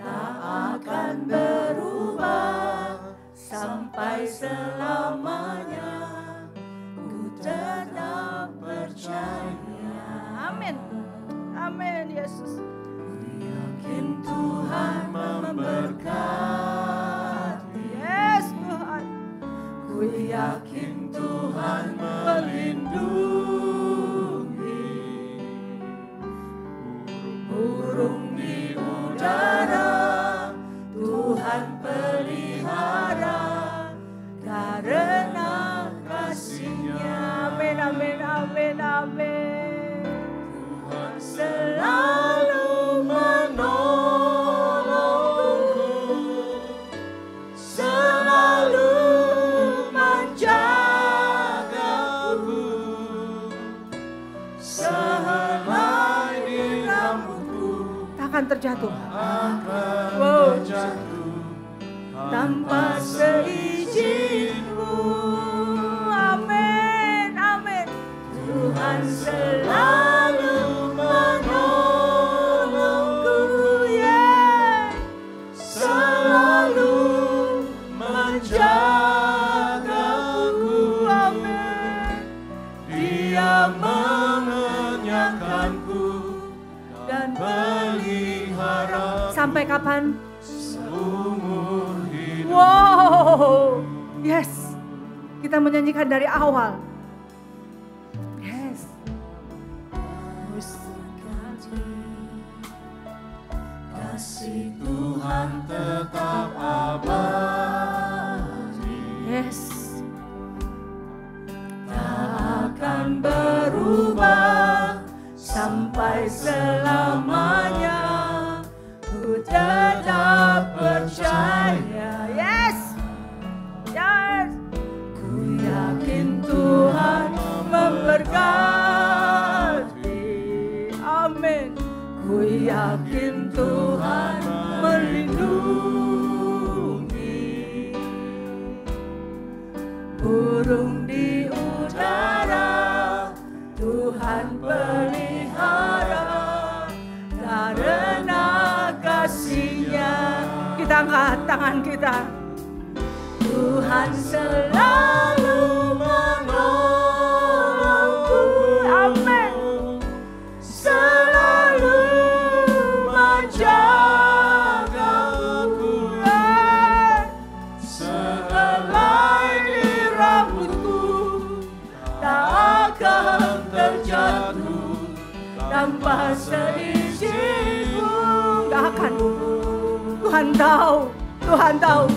Tak akan berubah sampai selamanya. Ku tetap percaya. Amin. Amin Yesus. Yakin Tuhan memberkati. Yes Tuhan. Ku yakin Tuhan melindungi. Burung di udara Tuhan pelihara karena kasih-Nya. Amin, amin, amin, amin. Tuhan selalu menolongku, selalu menjagaku, sehelai di rambutku takkan terjatuh. Wow. Tanpa seizinku. Amin, amin. Tuhan selalu menolongku, yeah. Selalu menjagaku, amin. Dia mengenyangkanku dan pelihara. Sampai kapan? Seumur hidup. Wow, yes. Kita menyanyikan dari awal. Yes. Kasih Tuhan tetap abadi. Yes. Tak akan berubah sampai selamanya. Ku tetap percaya. Yes. Yes. Ku yakin Tuhan memberkati. Amin. Ku yakin Tuhan melindungi. Burung di udara Tuhan pelihara karena kasih-Nya. Kita angkat tangan kita. Tuhan selalu menolongku. Amin. Selalu menjagaku. Sehelai di rambutku tak akan terjatuh tanpa seizinku. Tak akan. Tuhan tahu. Tuhan tahu.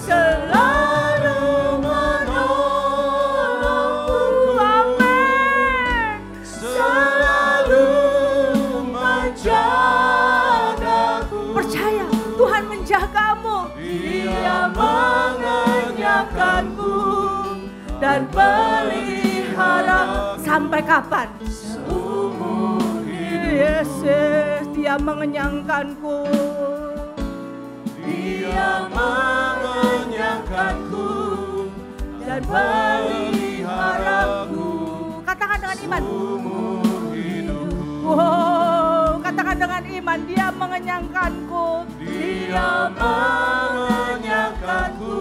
Selalu menolongku. Amin. Selalu menjagaku. Percaya Tuhan menjagamu. Dia mengenyangkanku dan pelihara. Sampai kapan? Seumur hidup. Yesus, Dia mengenyangkanku. Dia mengenyangkanku dan peliharaku. Katakan dengan iman. Wow, katakan dengan iman. Dia mengenyangkanku. Dia mengenyangkanku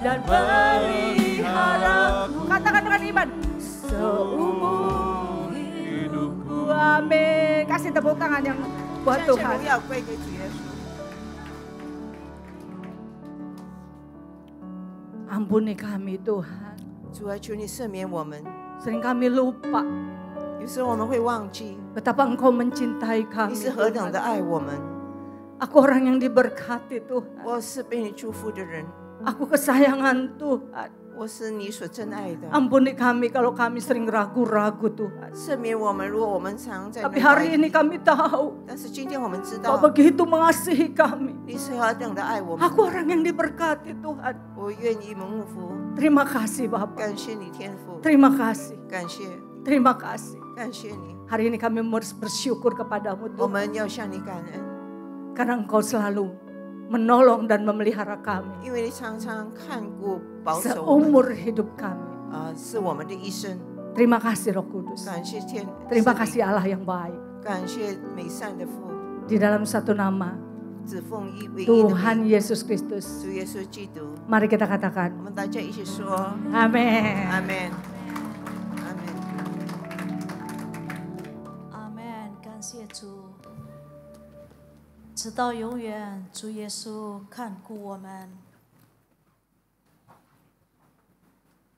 dan peliharaku. Katakan dengan iman. seumur hidupku. Amin. Kasih tepuk tangan yang buat 将 Tuhan. 荣耀归给主耶稣。 Ampuni kami Tuhan. 主啊，求你赦免我们， Sering kami lupa 有时候我们会忘记 betapa Engkau mencintai 你 kami. 是何等的爱我们。 Aku orang yang diberkati Tuhan. 我是被你祝福的人， Aku kesayangan Tuhan. 我是你所真爱的。 Ampuni kami kalau kami sering ragu-ragu Tuhan. 赦免我们，如果我们常在 Tapi 那 hari 怀 ini 疑， kami tahu 但是今天我们知 Kau 道 begitu mengasihi kami. 你是何等的爱我们。 Aku orang yang diberkati Tuhan. 我愿意蒙福， Terima kasih Bapak. 感谢你天父， Terima kasih. 感谢 Terima kasih. 感谢你， Hari ini kami bersyukur kepadamu 我 Tuhan. 们要向你感恩， Karena Engkau selalu menolong dan memelihara kami. 因为你常常看顾保守我们， Seumur hidup kami. 是我们的一生。 Terima kasih Roh Kudus. 感谢天， Terima 圣灵 kasih Allah yang baik. 感谢美善的父， Di dalam satu nama 只奉一唯一的 Tuhan 名， Yesus Kristus. 主耶稣基督。 Mari kita katakan. 我们大家一起说 Amin. 阿门，阿门。阿门，感谢主，直到永远，主耶稣看顾我们。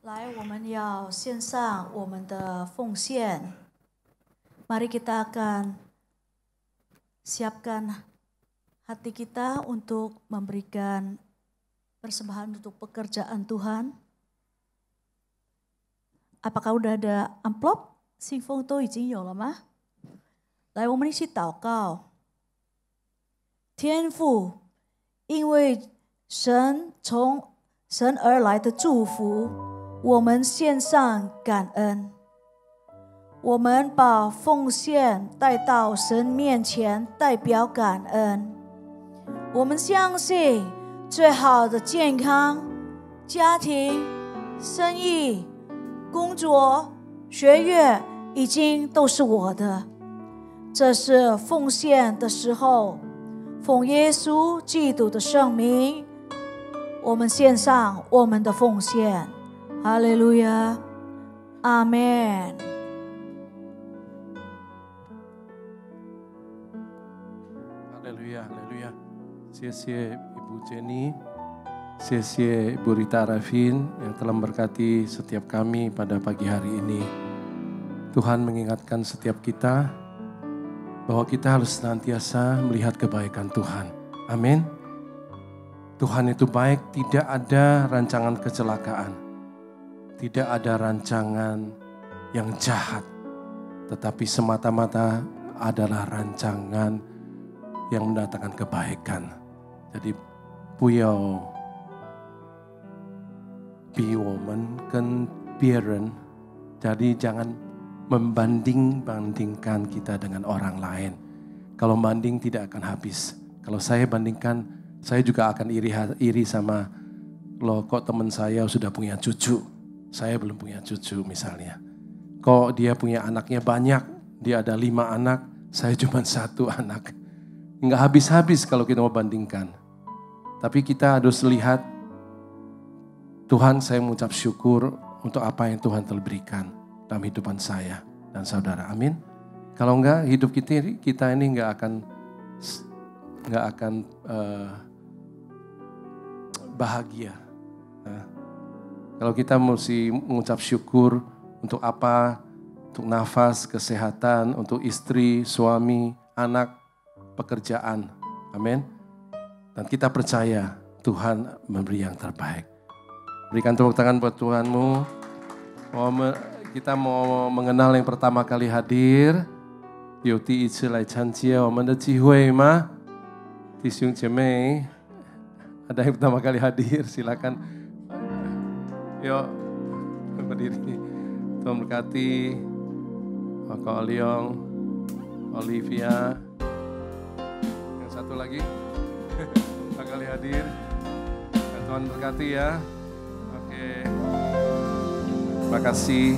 来，我们要献上我们的奉献。Mari kita akan siapkan hati kita untuk memberikan persembahan untuk pekerjaan Tuhan. Apakah udah ada amplop? 信封都已经有了吗？来，我们一起祷告。天父，因为从神而来的祝福，我们献上感恩。我们把奉献带到神面前，代表感恩。我们相信最好的健康、家庭、生意、工作、学业已经都是我的。这是奉献的时候，奉耶稣基督的圣名，我们献上我们的奉献。哈利路亚，阿门。Haleluya, haleluya. 谢谢 Ibu Jenny, 谢谢Ibu Rita Arifin yang telah memberkati setiap kami pada pagi hari ini. Tuhan mengingatkan setiap kita bahwa kita harus senantiasa melihat kebaikan Tuhan. Amin. Tuhan itu baik, tidak ada rancangan kecelakaan. Tidak ada rancangan yang jahat. Tetapi semata-mata adalah rancangan yang mendatangkan kebaikan. Jadi 不要比我们跟别人, jadi jangan membanding-bandingkan kita dengan orang lain. Kalau banding tidak akan habis. Kalau saya bandingkan, saya juga akan iri sama loh, kok teman saya sudah punya cucu, saya belum punya cucu misalnya. Kok dia punya anaknya banyak, dia ada 5 anak, saya cuma 1 anak. Enggak habis-habis kalau kita mau bandingkan. Tapi kita harus lihat, Tuhan, saya mengucap syukur untuk apa yang Tuhan telah berikan dalam hidupan saya dan saudara. Amin. Kalau enggak, hidup kita ini enggak akan bahagia. Kalau kita mesti mengucap syukur untuk apa? Untuk nafas, kesehatan, untuk istri, suami, anak, pekerjaan. Amin. Dan kita percaya Tuhan memberi yang terbaik. Berikan tepuk tangan buat Tuhanmu. Kita mau mengenal yang pertama kali hadir. 有第一次来参加我们的聚会吗？弟兄姐妹， ada yang pertama kali hadir, silakan. Yuk, berdiri. Tuhan berkati. Kak Oliong, Olivia. Yang satu lagi. Pertama kali hadir. Tuhan berkati ya. Oke. Terima kasih.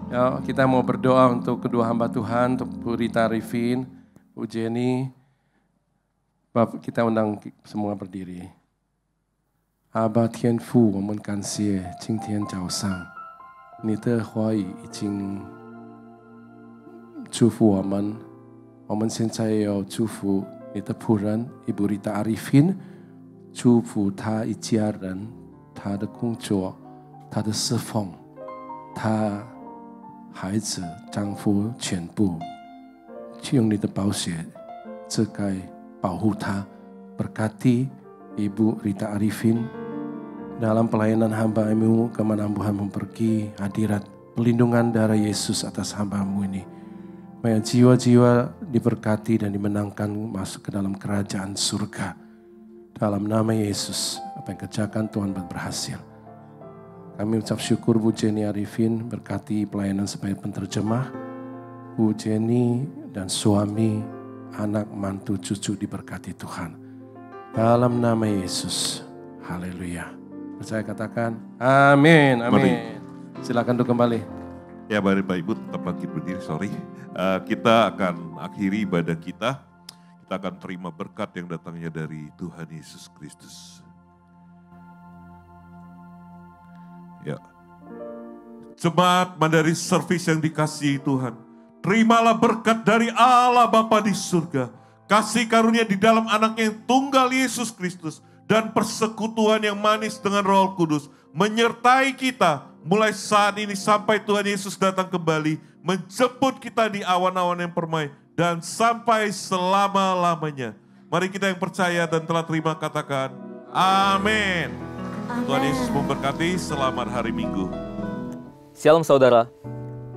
Ya, kita mau berdoa untuk kedua hamba Tuhan, untuk Bu Rita Arifin, Bu Jenny. Bapak, kita undang semua berdiri. 阿爸天父，我们感谢今天早上你的话语已经祝福我们，我们现在要祝福你的仆人Ibu Rita Arifin，祝福他一家人，他的工作，他的侍奉，他孩子、丈夫全部，用你的宝血遮盖保护他，berkati Ibu Rita Arifin dalam pelayanan hamba-Mu kemanapun hamba pergi, hadirat pelindungan darah Yesus atas hamba-Mu ini. Supaya jiwa-jiwa diberkati dan dimenangkan masuk ke dalam kerajaan surga. Dalam nama Yesus, apa yang kerjakan Tuhan berhasil. Kami ucap syukur Bu Jenny Arifin, berkati pelayanan sebagai penterjemah. Bu Jenny dan suami, anak, mantu, cucu diberkati Tuhan. Dalam nama Yesus, haleluya. Percaya katakan, amin, amin. Silakan untuk kembali. Ya, Bapak Ibu tetap bangkit berdiri, kita akan akhiri ibadah kita. Kita akan terima berkat yang datangnya dari Tuhan Yesus Kristus. Ya. Jemaat Mandiri Service yang dikasihi Tuhan, terimalah berkat dari Allah Bapa di surga, kasih karunia di dalam Anaknya yang tunggal Yesus Kristus, dan persekutuan yang manis dengan Roh Kudus menyertai kita mulai saat ini sampai Tuhan Yesus datang kembali menjemput kita di awan-awan yang permai dan sampai selama-lamanya. Mari kita yang percaya dan telah terima katakan amin. Tuhan Yesus memberkati. Selamat hari Minggu. Shalom saudara.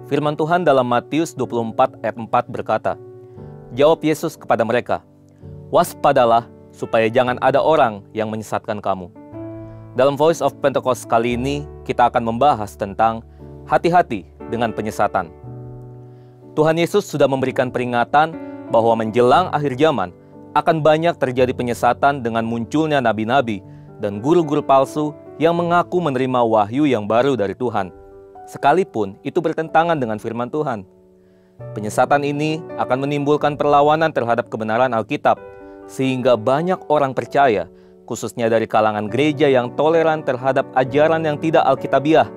Firman Tuhan dalam Matius 24 ayat 4 berkata, jawab Yesus kepada mereka, waspadalah supaya jangan ada orang yang menyesatkan kamu. Dalam Voice of Pentecost kali ini, kita akan membahas tentang hati-hati dengan penyesatan. Tuhan Yesus sudah memberikan peringatan bahwa menjelang akhir zaman akan banyak terjadi penyesatan dengan munculnya nabi-nabi dan guru-guru palsu yang mengaku menerima wahyu yang baru dari Tuhan, sekalipun itu bertentangan dengan firman Tuhan. Penyesatan ini akan menimbulkan perlawanan terhadap kebenaran Alkitab, sehingga banyak orang percaya, khususnya dari kalangan gereja yang toleran terhadap ajaran yang tidak alkitabiah,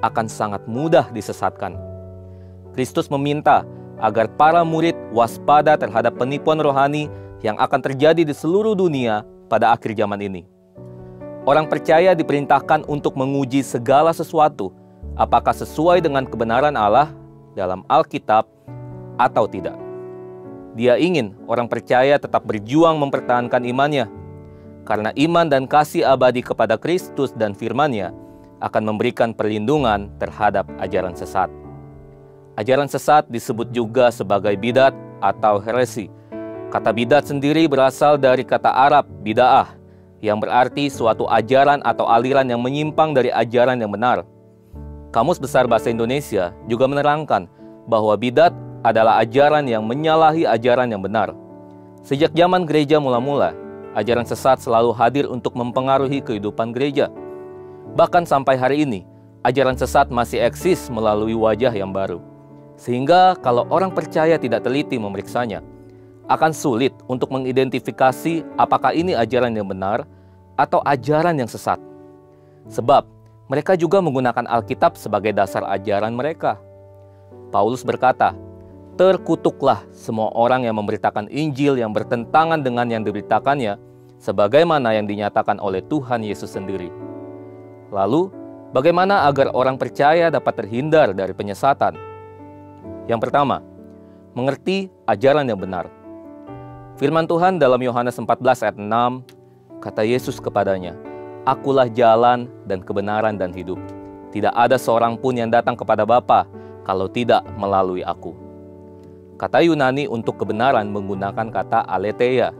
akan sangat mudah disesatkan. Kristus meminta agar para murid waspada terhadap penipuan rohani yang akan terjadi di seluruh dunia pada akhir zaman ini. Orang percaya diperintahkan untuk menguji segala sesuatu, apakah sesuai dengan kebenaran Allah dalam Alkitab atau tidak. Dia ingin orang percaya tetap berjuang mempertahankan imannya, karena iman dan kasih abadi kepada Kristus dan firman-Nya akan memberikan perlindungan terhadap ajaran sesat. Ajaran sesat disebut juga sebagai bidat atau heresi. Kata bidat sendiri berasal dari kata Arab bid'ah, yang berarti suatu ajaran atau aliran yang menyimpang dari ajaran yang benar. Kamus Besar Bahasa Indonesia juga menerangkan bahwa bidat adalah ajaran yang menyalahi ajaran yang benar. Sejak zaman gereja mula-mula, ajaran sesat selalu hadir untuk mempengaruhi kehidupan gereja. Bahkan sampai hari ini, ajaran sesat masih eksis melalui wajah yang baru. Sehingga kalau orang percaya tidak teliti memeriksanya, akan sulit untuk mengidentifikasi apakah ini ajaran yang benar atau ajaran yang sesat. Sebab mereka juga menggunakan Alkitab sebagai dasar ajaran mereka. Paulus berkata, terkutuklah semua orang yang memberitakan Injil yang bertentangan dengan yang diberitakannya, sebagaimana yang dinyatakan oleh Tuhan Yesus sendiri. Lalu, bagaimana agar orang percaya dapat terhindar dari penyesatan? Yang pertama, mengerti ajaran yang benar. Firman Tuhan dalam Yohanes 14 ayat 6, kata Yesus kepadanya, akulah jalan dan kebenaran dan hidup. Tidak ada seorang pun yang datang kepada Bapa kalau tidak melalui aku. Kata Yunani untuk kebenaran menggunakan kata aletheia,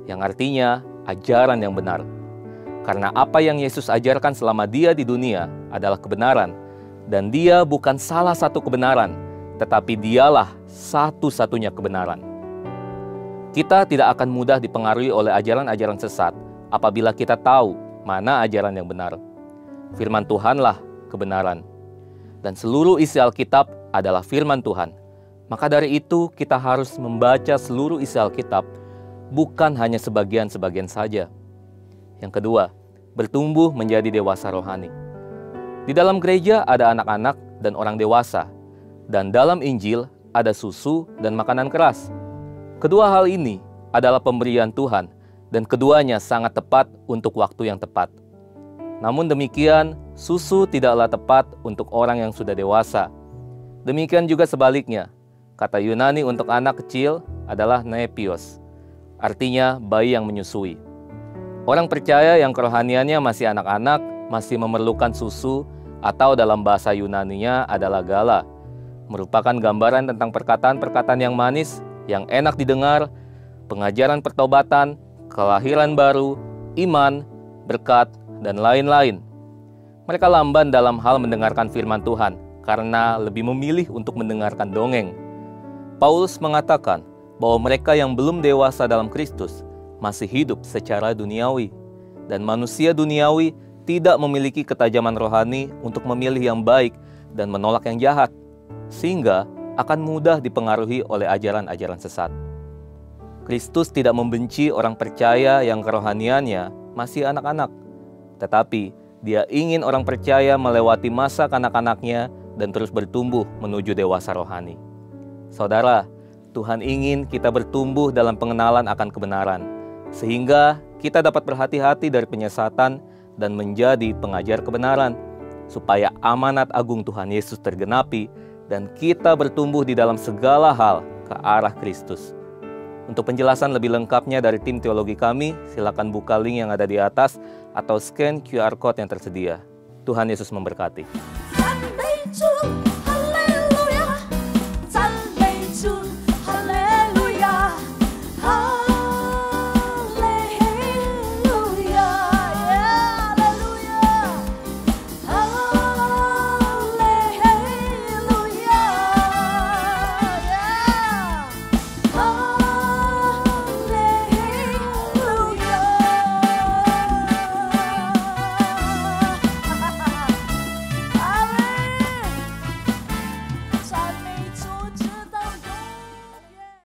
yang artinya ajaran yang benar. Karena apa yang Yesus ajarkan selama dia di dunia adalah kebenaran, dan dia bukan salah satu kebenaran, tetapi dialah satu-satunya kebenaran. Kita tidak akan mudah dipengaruhi oleh ajaran-ajaran sesat apabila kita tahu mana ajaran yang benar. Firman Tuhanlah kebenaran, dan seluruh isi Alkitab adalah firman Tuhan. Maka dari itu kita harus membaca seluruh isi Alkitab, bukan hanya sebagian-sebagian saja. Yang kedua, bertumbuh menjadi dewasa rohani. Di dalam gereja ada anak-anak dan orang dewasa. Dan dalam Injil ada susu dan makanan keras. Kedua hal ini adalah pemberian Tuhan, dan keduanya sangat tepat untuk waktu yang tepat. Namun demikian, susu tidaklah tepat untuk orang yang sudah dewasa. Demikian juga sebaliknya. Kata Yunani untuk anak kecil adalah nepios, artinya bayi yang menyusui. Orang percaya yang kerohaniannya masih anak-anak masih memerlukan susu, atau dalam bahasa Yunaninya adalah gala, merupakan gambaran tentang perkataan-perkataan yang manis, yang enak didengar, pengajaran pertobatan, kelahiran baru, iman, berkat, dan lain-lain. Mereka lamban dalam hal mendengarkan firman Tuhan karena lebih memilih untuk mendengarkan dongeng. Paulus mengatakan bahwa mereka yang belum dewasa dalam Kristus masih hidup secara duniawi, dan manusia duniawi tidak memiliki ketajaman rohani untuk memilih yang baik dan menolak yang jahat, sehingga akan mudah dipengaruhi oleh ajaran-ajaran sesat. Kristus tidak membenci orang percaya yang kerohaniannya masih anak-anak, tetapi Dia ingin orang percaya melewati masa kanak-kanaknya dan terus bertumbuh menuju dewasa rohani. Saudara, Tuhan ingin kita bertumbuh dalam pengenalan akan kebenaran, sehingga kita dapat berhati-hati dari penyesatan dan menjadi pengajar kebenaran, supaya amanat agung Tuhan Yesus tergenapi dan kita bertumbuh di dalam segala hal ke arah Kristus. Untuk penjelasan lebih lengkapnya dari tim teologi kami, silakan buka link yang ada di atas atau scan QR Code yang tersedia. Tuhan Yesus memberkati.